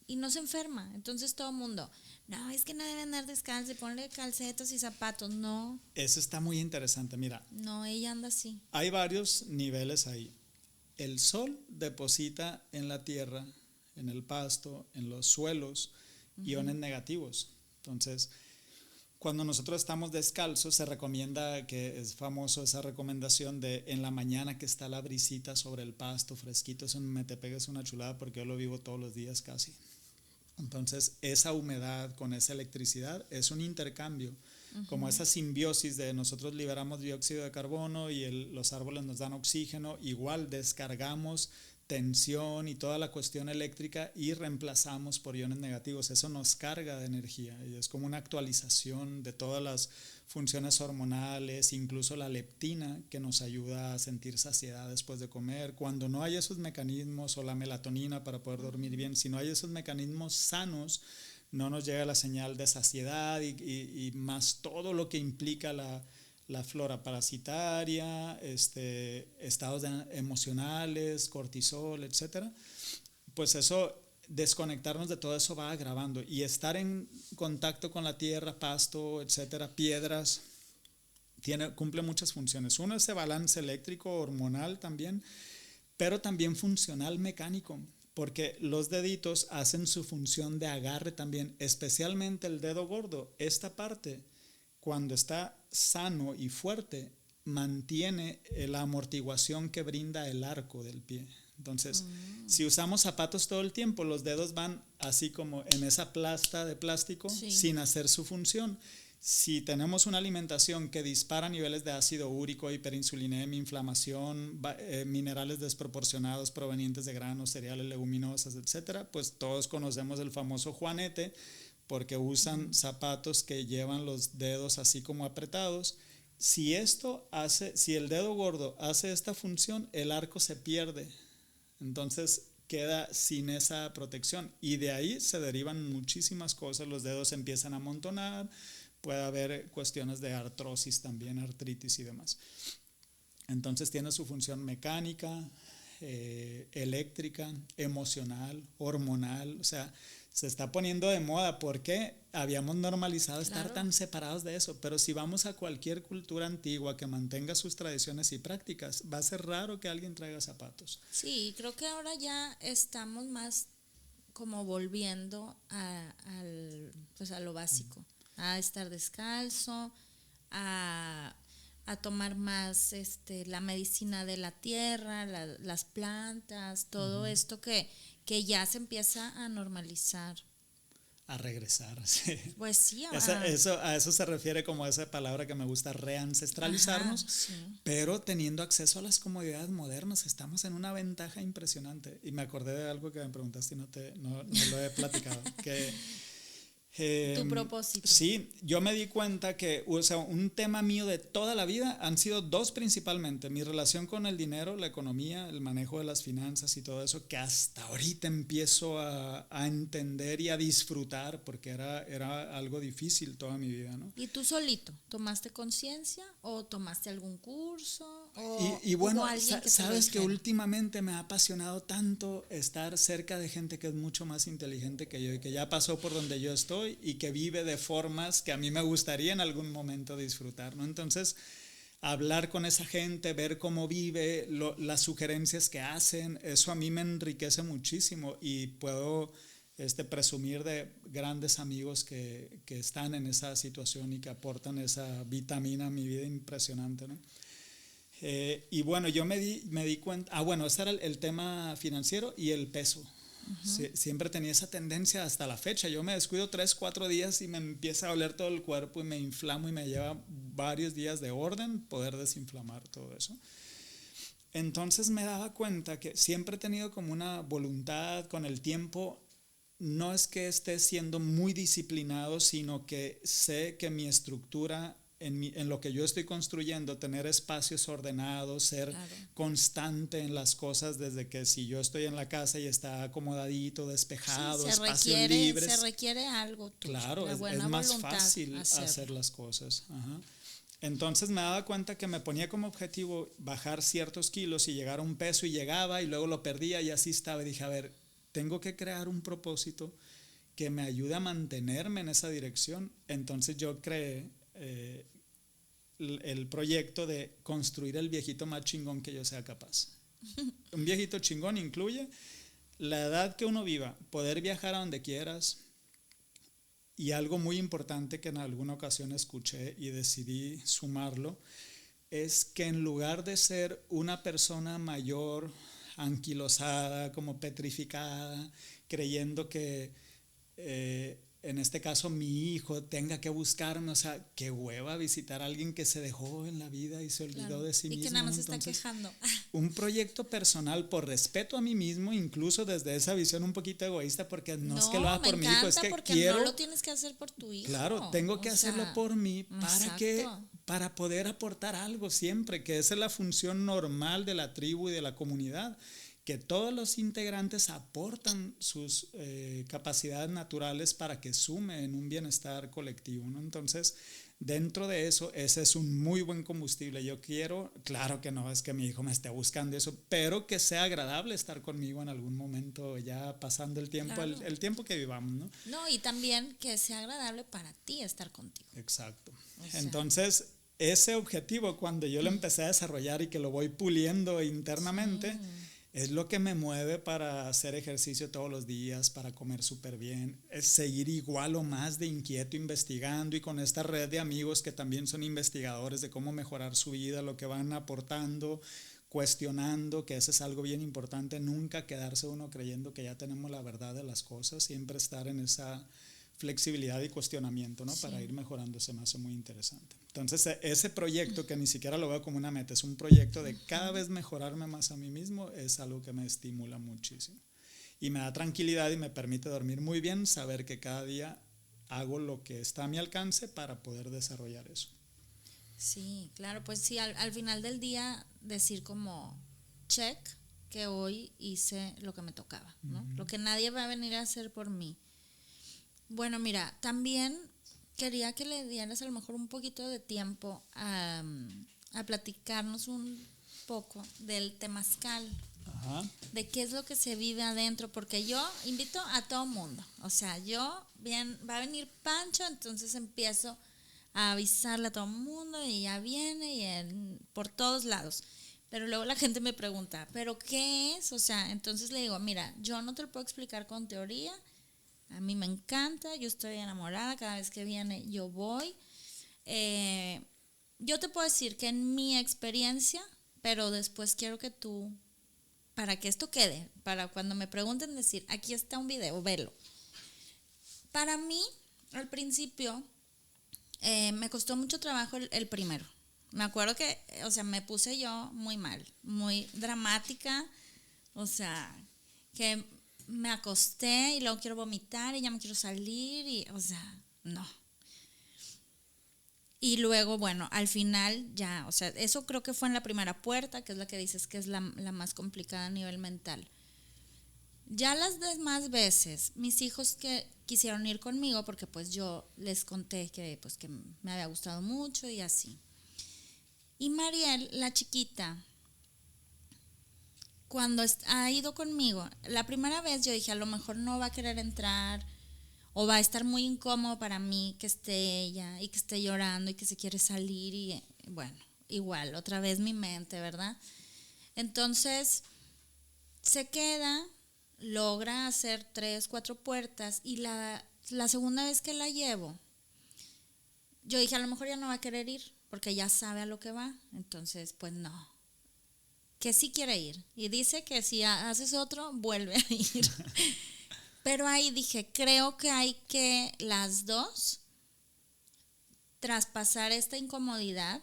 y no se enferma. Entonces todo el mundo, no, es que no debe andar descalza y ponle calcetas y zapatos. No. Eso está muy interesante, mira. No, ella anda así. Hay varios niveles ahí. El sol deposita en la tierra, en el pasto, en los suelos, iones negativos. Entonces, cuando nosotros estamos descalzos, se recomienda, que es famoso esa recomendación de en la mañana que está la brisita sobre el pasto fresquito, eso me te pegas una chulada porque yo lo vivo todos los días casi. Entonces, esa humedad con esa electricidad es un intercambio, como esa simbiosis de nosotros liberamos dióxido de carbono y los árboles nos dan oxígeno, igual descargamos tensión y toda la cuestión eléctrica y reemplazamos por iones negativos. Eso nos carga de energía y es como una actualización de todas las funciones hormonales, incluso la leptina que nos ayuda a sentir saciedad después de comer. Cuando no hay esos mecanismos, o la melatonina para poder dormir bien, si no hay esos mecanismos sanos, no nos llega la señal de saciedad y más todo lo que implica la flora parasitaria, estados emocionales, cortisol, etcétera. Pues eso, desconectarnos de todo eso va agravando, y estar en contacto con la tierra, pasto, etcétera, piedras, cumple muchas funciones. Uno es ese balance eléctrico, hormonal también, pero también funcional mecánico, porque los deditos hacen su función de agarre también, especialmente el dedo gordo. Esta parte, cuando está sano y fuerte, mantiene la amortiguación que brinda el arco del pie. Entonces, si usamos zapatos todo el tiempo, los dedos van así como en esa plasta de plástico, sí, sin hacer su función. Si tenemos una alimentación que dispara niveles de ácido úrico, hiperinsulinemia, inflamación, minerales desproporcionados provenientes de granos, cereales, leguminosas, etcétera, pues todos conocemos el famoso juanete, porque usan zapatos que llevan los dedos así como apretados. Si el dedo gordo hace esta función, el arco se pierde. Entonces queda sin esa protección, y de ahí se derivan muchísimas cosas. Los dedos empiezan a amontonar, puede haber cuestiones de artrosis también, artritis y demás. Entonces tiene su función mecánica, eléctrica, emocional, hormonal. O sea, se está poniendo de moda porque habíamos normalizado estar tan separados de eso, pero si vamos a cualquier cultura antigua que mantenga sus tradiciones y prácticas, va a ser raro que alguien traiga zapatos. Sí, creo que ahora ya estamos más como volviendo pues a lo básico, a estar descalzo, a tomar más la medicina de la tierra, las plantas, todo esto que ya se empieza a normalizar. A regresar, sí. Pues sí. A eso se refiere como esa palabra que me gusta, reancestralizarnos. Ajá, sí. Pero teniendo acceso a las comodidades modernas, estamos en una ventaja impresionante. Y me acordé de algo que me preguntaste y no lo he platicado, que tu propósito. Sí, yo me di cuenta que, o sea, un tema mío de toda la vida han sido dos principalmente: mi relación con el dinero, la economía, el manejo de las finanzas y todo eso, que hasta ahorita empiezo a entender y a disfrutar, porque era algo difícil toda mi vida, ¿no? ¿Y tú solito tomaste conciencia o tomaste algún curso? Y bueno, sabes que últimamente me ha apasionado tanto estar cerca de gente que es mucho más inteligente que yo y que ya pasó por donde yo estoy y que vive de formas que a mí me gustaría en algún momento disfrutar, ¿no? Entonces, hablar con esa gente, ver cómo vive, las sugerencias que hacen, eso a mí me enriquece muchísimo, y puedo presumir de grandes amigos que están en esa situación y que aportan esa vitamina a mi vida impresionante, ¿no? Y bueno, yo me di cuenta, bueno, ese era el tema financiero y el peso. Siempre tenía esa tendencia hasta la fecha. Yo me descuido 3-4 días y me empieza a doler todo el cuerpo y me inflamo, y me lleva varios días de orden poder desinflamar todo eso. Entonces me daba cuenta que siempre he tenido como una voluntad con el tiempo. No es que esté siendo muy disciplinado, sino que sé que mi estructura, en lo que yo estoy construyendo, tener espacios ordenados, ser constante en las cosas, desde que si yo estoy en la casa y está acomodadito, despejado, espacios libres. Se requiere algo. Claro, es más fácil hacer las cosas. Ajá. Entonces me daba cuenta que me ponía como objetivo bajar ciertos kilos y llegar a un peso, y llegaba y luego lo perdía, y así estaba. Y dije, a ver, tengo que crear un propósito que me ayude a mantenerme en esa dirección. Entonces yo creé el proyecto de construir el viejito más chingón que yo sea capaz. Un viejito chingón incluye la edad que uno viva, poder viajar a donde quieras, y algo muy importante que en alguna ocasión escuché y decidí sumarlo, es que en lugar de ser una persona mayor, anquilosada, como petrificada, creyendo que en este caso mi hijo tenga que buscarme, o sea, qué hueva visitar a alguien que se dejó en la vida y se olvidó de sí mismo. Y que nada más se está Entonces, quejando. un proyecto personal por respeto a mí mismo, incluso desde esa visión un poquito egoísta, porque no es que lo haga por mi hijo, es que porque quiero, no lo tienes que hacer por tu hijo. claro, tengo que hacerlo por mí exacto. para poder aportar algo siempre, que esa es la función normal de la tribu y de la comunidad, que todos los integrantes aportan sus capacidades naturales para que sume en un bienestar colectivo, ¿no? Entonces, dentro de eso, ese es un muy buen combustible. Yo quiero, claro que no es que mi hijo me esté buscando eso, pero que sea agradable estar conmigo en algún momento, ya pasando el tiempo, Claro. el tiempo que vivamos, ¿no? No, y también que sea agradable para ti estar contigo. Exacto. O sea, entonces, ese objetivo, cuando yo lo empecé a desarrollar y que lo voy puliendo internamente, es lo que me mueve para hacer ejercicio todos los días, para comer súper bien, es seguir igual o más de inquieto investigando y con esta red de amigos que también son investigadores de cómo mejorar su vida, lo que van aportando, cuestionando, que eso es algo bien importante, nunca quedarse uno creyendo que ya tenemos la verdad de las cosas, siempre estar en esa flexibilidad y cuestionamiento, ¿no? Sí. Para ir mejorando, se me hace muy interesante. Entonces, ese proyecto, que ni siquiera lo veo como una meta, es un proyecto de cada vez mejorarme más a mí mismo, es algo que me estimula muchísimo. Y me da tranquilidad y me permite dormir muy bien, saber que cada día hago lo que está a mi alcance para poder desarrollar eso. Sí, claro, pues sí, al final del día decir como check que hoy hice lo que me tocaba, ¿no? Lo que nadie va a venir a hacer por mí. Bueno, mira, también quería que le dieras a lo mejor un poquito de tiempo a platicarnos un poco del temazcal. Ajá. De qué es lo que se vive adentro, porque yo invito a todo mundo, o sea, va a venir Pancho, entonces empiezo a avisarle a todo el mundo y ya viene y por todos lados. Pero luego la gente me pregunta, ¿pero qué es? O sea, entonces le digo, mira, yo no te lo puedo explicar con teoría. A mí me encanta, yo estoy enamorada, cada vez que viene yo voy. Yo te puedo decir que en mi experiencia, pero después quiero que tú, para que esto quede, para cuando me pregunten decir, aquí está un video, velo. Para mí, al principio, me costó mucho trabajo el primero. Me acuerdo que, o sea, me puse yo muy mal, muy dramática, o sea, que me acosté y luego quiero vomitar y ya me quiero salir y, o sea, no. Y luego, bueno, al final ya, o sea, eso creo que fue en la primera puerta, que es la que dices que es la más complicada a nivel mental. Ya las demás veces, mis hijos que quisieron ir conmigo, porque pues yo les conté que, pues, que me había gustado mucho y así. Y Mariel, la chiquita, cuando ha ido conmigo, la primera vez yo dije, a lo mejor no va a querer entrar o va a estar muy incómodo para mí que esté ella y que esté llorando y que se quiere salir y bueno, igual, otra vez mi mente, ¿verdad? Entonces, se queda, logra hacer 3, 4 puertas y la segunda vez que la llevo, yo dije, a lo mejor ya no va a querer ir porque ya sabe a lo que va, entonces, pues no. Que sí quiere ir y dice que si haces otro vuelve a ir. Pero ahí dije, creo que hay que las dos traspasar esta incomodidad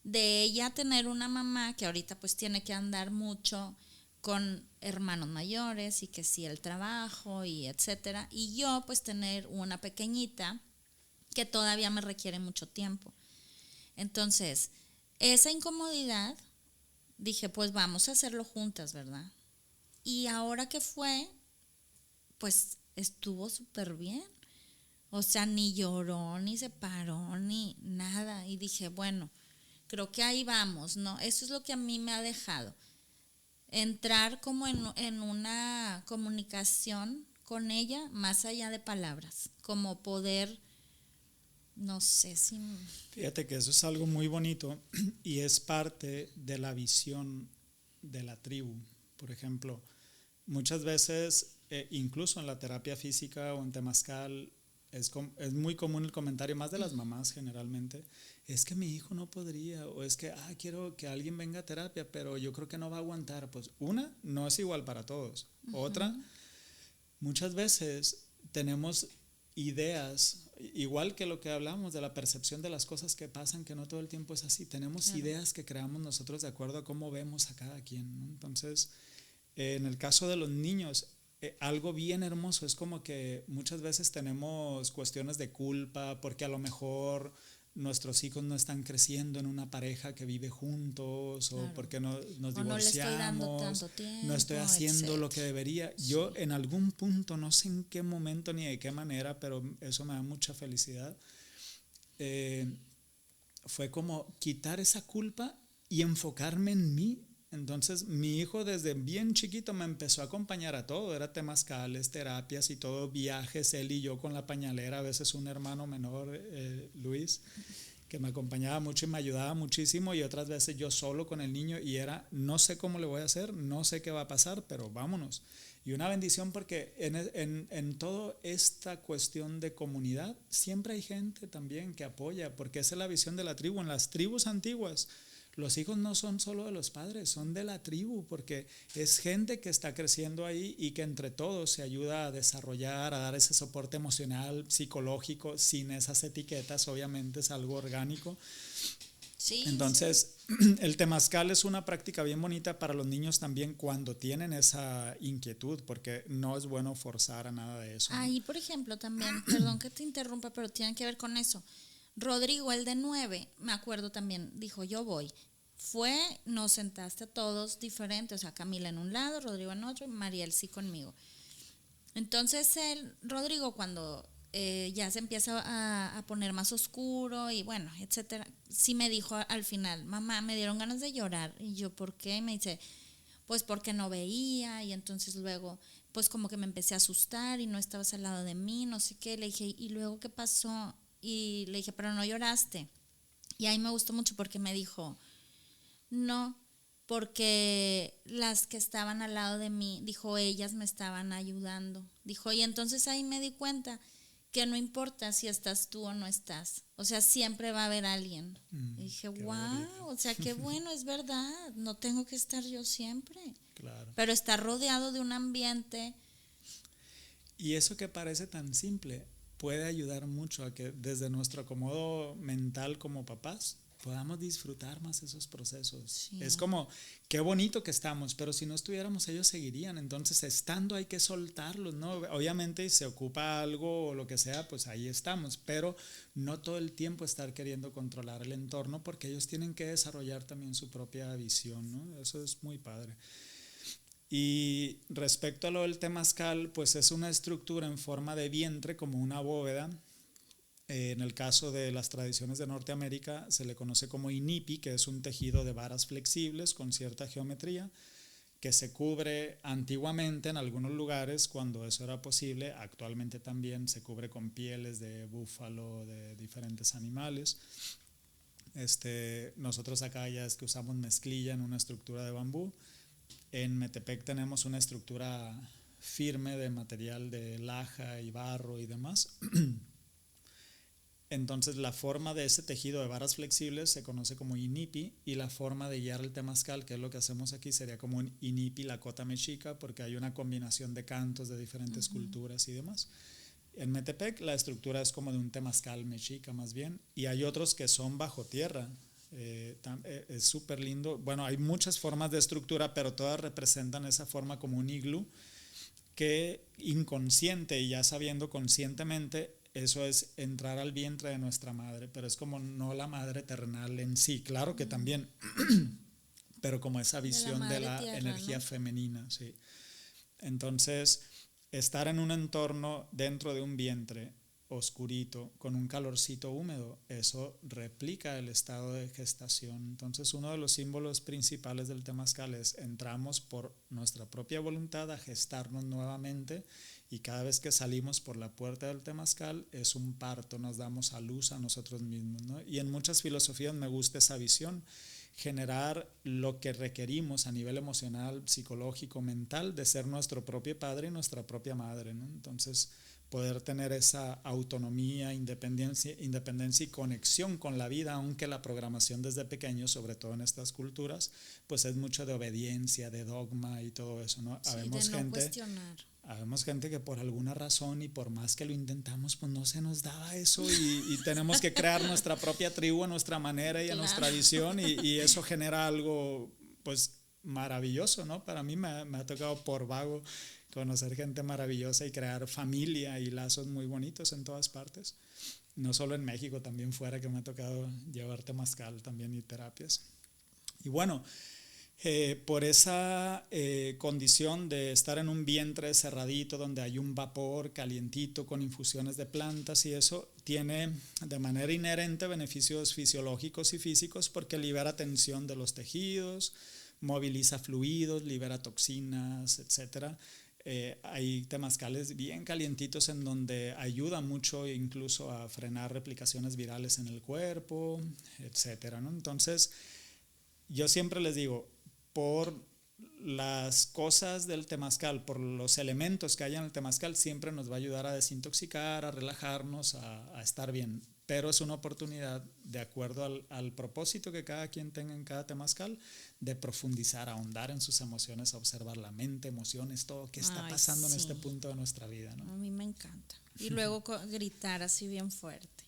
de ella tener una mamá que ahorita pues tiene que andar mucho con hermanos mayores y que sí el trabajo y etcétera, y yo pues tener una pequeñita que todavía me requiere mucho tiempo. Entonces, esa incomodidad dije, pues vamos a hacerlo juntas, ¿verdad? Y ahora que fue, pues estuvo súper bien. O sea, ni lloró, ni se paró, ni nada. Y dije, bueno, creo que ahí vamos, ¿no? Eso es lo que a mí me ha dejado. Entrar como en una comunicación con ella más allá de palabras. Como poder, no sé si... Fíjate que eso es algo muy bonito y es parte de la visión de la tribu. Por ejemplo, muchas veces, incluso en la terapia física o en temazcal, es muy común el comentario, más de las mamás generalmente, es que mi hijo no podría, o es que quiero que alguien venga a terapia, pero yo creo que no va a aguantar. Pues una, no es igual para todos. Uh-huh. Otra, muchas veces tenemos ideas, igual que lo que hablamos de la percepción de las cosas que pasan, que no todo el tiempo es así. Tenemos Claro. ideas que creamos nosotros de acuerdo a cómo vemos a cada quien, ¿no? Entonces, en el caso de los niños, algo bien hermoso es como que muchas veces tenemos cuestiones de culpa porque a lo mejor nuestros hijos no están creciendo en una pareja que vive juntos, Claro. o porque no, nos O no le estoy dando divorciamos, tanto tiempo, no estoy haciendo lo que etcétera. debería. Sí. Yo en algún punto, no sé en qué momento ni de qué manera, pero eso me da mucha felicidad, eh, fue como quitar esa culpa y enfocarme en mí. Entonces mi hijo desde bien chiquito me empezó a acompañar a todo, era temazcales, terapias y todo, viajes, él y yo con la pañalera, a veces un hermano menor, Luis, que me acompañaba mucho y me ayudaba muchísimo, y otras veces yo solo con el niño, y era, no sé cómo le voy a hacer, no sé qué va a pasar, pero vámonos. Y una bendición porque en toda esta cuestión de comunidad siempre hay gente también que apoya, porque esa es la visión de la tribu. En las tribus antiguas los hijos no son solo de los padres, son de la tribu, porque es gente que está creciendo ahí y que entre todos se ayuda a desarrollar, a dar ese soporte emocional, psicológico, sin esas etiquetas, obviamente es algo orgánico. Sí, Entonces, el temazcal es una práctica bien bonita para los niños también cuando tienen esa inquietud, porque no es bueno forzar a nada de eso, ¿no? ahí, por ejemplo, también, perdón que te interrumpa, pero tiene que ver con eso. Rodrigo, el de 9, me acuerdo también, dijo, yo voy. Fue, nos sentaste a todos diferentes, o sea, Camila en un lado, Rodrigo en otro, y Mariel sí conmigo. Entonces, Rodrigo, cuando ya se empieza a poner más oscuro y bueno, etcétera, sí me dijo al final, mamá, me dieron ganas de llorar. Y yo, ¿por qué? Y me dice, pues porque no veía, y entonces luego, pues como que me empecé a asustar y no estabas al lado de mí, no sé qué. Le dije, ¿y luego qué pasó? Y le dije, pero no lloraste. Y ahí me gustó mucho porque me dijo, no, porque las que estaban al lado de mí, dijo, ellas me estaban ayudando. Dijo, y entonces ahí me di cuenta que no importa si estás tú o no estás. O sea, siempre va a haber alguien. Y dije, Qué wow, bonito. o sea, qué bueno, es verdad. No tengo que estar yo siempre. Claro. Pero estar rodeado de un ambiente. Y eso que parece tan simple puede ayudar mucho a que desde nuestro acomodo mental como papás podamos disfrutar más esos procesos. Sí. Es como, qué bonito que estamos, pero si no estuviéramos ellos seguirían. Entonces, estando hay que soltarlos, ¿no? Obviamente, si se ocupa algo o lo que sea, pues ahí estamos, pero no todo el tiempo estar queriendo controlar el entorno, porque ellos tienen que desarrollar también su propia visión, ¿no? Eso es muy padre. Y respecto a lo del temazcal, pues es una estructura en forma de vientre, como una bóveda. En el caso de las tradiciones de Norteamérica se le conoce como inipi, que es un tejido de varas flexibles con cierta geometría, que se cubre antiguamente en algunos lugares cuando eso era posible. Actualmente también se cubre con pieles de búfalo, de diferentes animales. Nosotros acá ya es que usamos mezclilla en una estructura de bambú. En Metepec tenemos una estructura firme de material de laja y barro y demás. Entonces la forma de ese tejido de varas flexibles se conoce como inipi, y la forma de guiar el temazcal, que es lo que hacemos aquí, sería como un inipi lakota mexica, porque hay una combinación de cantos de diferentes culturas y demás. En Metepec la estructura es como de un temazcal mexica más bien, y hay otros que son bajo tierra. Es súper lindo. Bueno, hay muchas formas de estructura, pero todas representan esa forma como un iglú, que inconsciente y ya sabiendo conscientemente, eso es entrar al vientre de nuestra madre, pero es como no la madre terrenal en sí, claro que también, pero como esa visión de la Tierra, energía ¿no? femenina, sí. Entonces, estar en un entorno dentro de un vientre oscurito, con un calorcito húmedo, eso replica el estado de gestación. Entonces, uno de los símbolos principales del temazcal es: entramos por nuestra propia voluntad a gestarnos nuevamente, y cada vez que salimos por la puerta del temazcal es un parto, nos damos a luz a nosotros mismos, ¿no? Y en muchas filosofías me gusta esa visión, generar lo que requerimos a nivel emocional, psicológico, mental, de ser nuestro propio padre y nuestra propia madre, ¿no? Entonces, poder tener esa autonomía, independencia y conexión con la vida, aunque la programación desde pequeños, sobre todo en estas culturas, pues es mucho de obediencia, de dogma y todo eso, ¿no? Sí, de no cuestionar. Habemos gente que por alguna razón y por más que lo intentamos, pues no se nos daba eso y tenemos que crear nuestra propia tribu a nuestra manera y a nuestra visión y eso genera algo pues maravilloso, ¿no? Para mí me ha tocado por vago conocer gente maravillosa y crear familia y lazos muy bonitos en todas partes. No solo en México, también fuera, que me ha tocado llevar temazcal también y terapias. Y bueno, por esa condición de estar en un vientre cerradito donde hay un vapor calientito con infusiones de plantas y eso tiene de manera inherente beneficios fisiológicos y físicos porque libera tensión de los tejidos, moviliza fluidos, libera toxinas, etcétera. Hay temazcales bien calientitos en donde ayuda mucho incluso a frenar replicaciones virales en el cuerpo, etcétera, ¿no? Entonces, yo siempre les digo, por las cosas del temazcal, por los elementos que hay en el temazcal, siempre nos va a ayudar a desintoxicar, a relajarnos, a estar bien. Pero es una oportunidad, de acuerdo al propósito que cada quien tenga en cada temazcal, de profundizar, ahondar en sus emociones, a observar la mente, emociones, todo qué está pasando en este punto de nuestra vida, ¿no? A mí me encanta. Y luego gritar así bien fuerte.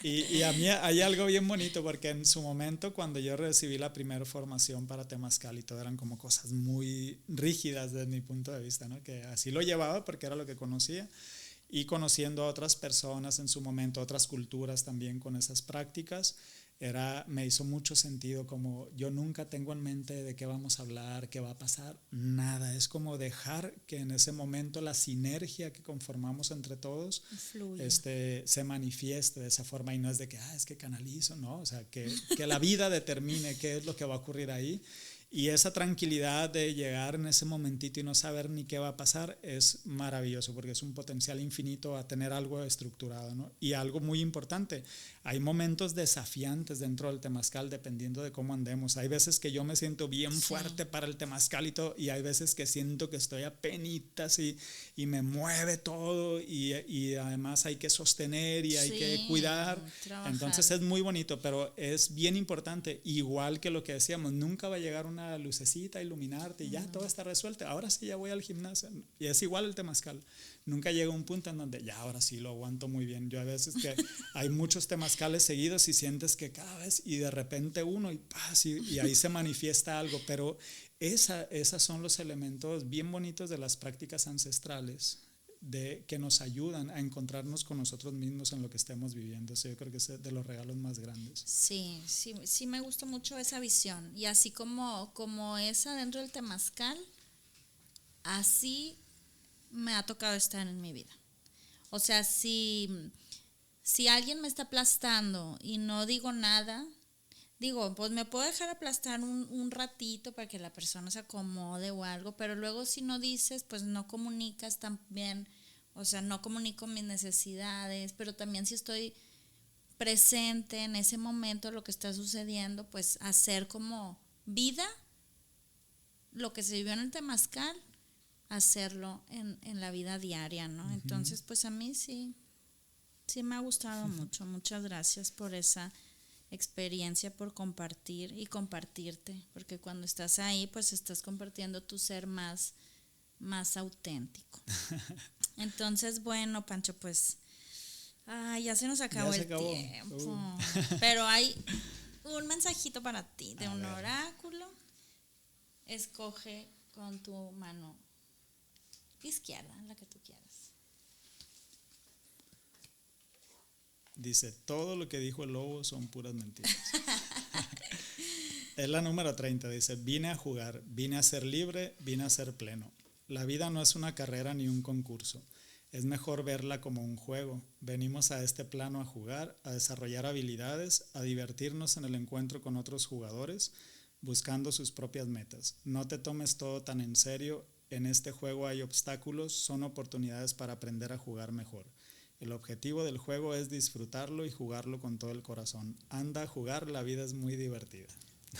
Y a mí hay algo bien bonito porque en su momento cuando yo recibí la primera formación para temazcal y todo eran como cosas muy rígidas desde mi punto de vista, ¿no? Que así lo llevaba porque era lo que conocía y conociendo a otras personas en su momento, otras culturas también con esas prácticas, me hizo mucho sentido. Como yo nunca tengo en mente de qué vamos a hablar, qué va a pasar, nada, es como dejar que en ese momento la sinergia que conformamos entre todos se manifieste de esa forma y no es de que es que canalizo, no, o sea, que la vida determine qué es lo que va a ocurrir ahí. Y esa tranquilidad de llegar en ese momentito y no saber ni qué va a pasar es maravilloso porque es un potencial infinito a tener algo estructurado, ¿no? Y algo muy importante, hay momentos desafiantes dentro del temazcal dependiendo de cómo andemos. Hay veces que yo me siento bien fuerte para el temazcal y todo, y hay veces que siento que estoy a penitas y me mueve todo y además hay que sostener y hay que cuidar. Trabajar. Entonces es muy bonito, pero es bien importante, igual que lo que decíamos, nunca va a llegar una lucecita a iluminarte y ya todo está resuelto, ahora sí ya voy al gimnasio, y es igual el temazcal, nunca llega un punto en donde ya ahora sí lo aguanto muy bien. Yo a veces que hay muchos temazcales seguidos y sientes que cada vez y de repente uno y ahí se manifiesta algo, pero esas son los elementos bien bonitos de las prácticas ancestrales que nos ayudan a encontrarnos con nosotros mismos en lo que estemos viviendo. Yo creo que es de los regalos más grandes. Sí me gusta mucho esa visión. Y así como esa dentro del temazcal, así me ha tocado estar en mi vida. O sea, si alguien me está aplastando y no digo nada, digo, pues me puedo dejar aplastar un ratito para que la persona se acomode o algo, pero luego si no dices, pues no comunicas también, o sea, no comunico mis necesidades, pero también si estoy presente en ese momento, lo que está sucediendo, pues hacer como vida, lo que se vivió en el temazcal, hacerlo en la vida diaria, ¿no? Uh-huh. Entonces, pues a mí sí me ha gustado mucho. Muchas gracias por esa experiencia, por compartir y compartirte, porque cuando estás ahí pues estás compartiendo tu ser más auténtico. Entonces, bueno, Pancho, pues ya se nos acabó el tiempo. Pero hay un mensajito para ti de un oráculo. Escoge con tu mano izquierda, la que tú quieras. Dice, todo lo que dijo el lobo son puras mentiras. Es la número 30, dice, vine a jugar, vine a ser libre, vine a ser pleno. La vida no es una carrera ni un concurso. Es mejor verla como un juego. Venimos a este plano a jugar, a desarrollar habilidades, a divertirnos en el encuentro con otros jugadores, buscando sus propias metas. No te tomes todo tan en serio. En este juego hay obstáculos, son oportunidades para aprender a jugar mejor. El objetivo del juego es disfrutarlo y jugarlo con todo el corazón. Anda a jugar, la vida es muy divertida.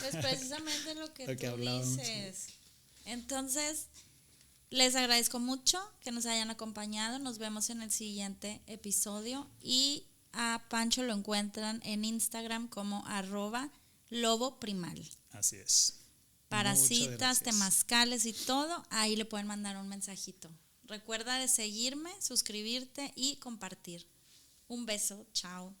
Es precisamente lo que tú dices. Entonces, Les agradezco mucho que nos hayan acompañado. Nos vemos en el siguiente episodio. Y a Pancho lo encuentran en Instagram como @loboprimal. Así es. Para Muchas citas, gracias. temazcales y todo, ahí le pueden mandar un mensajito. Recuerda de seguirme, suscribirte y compartir. Un beso, chao.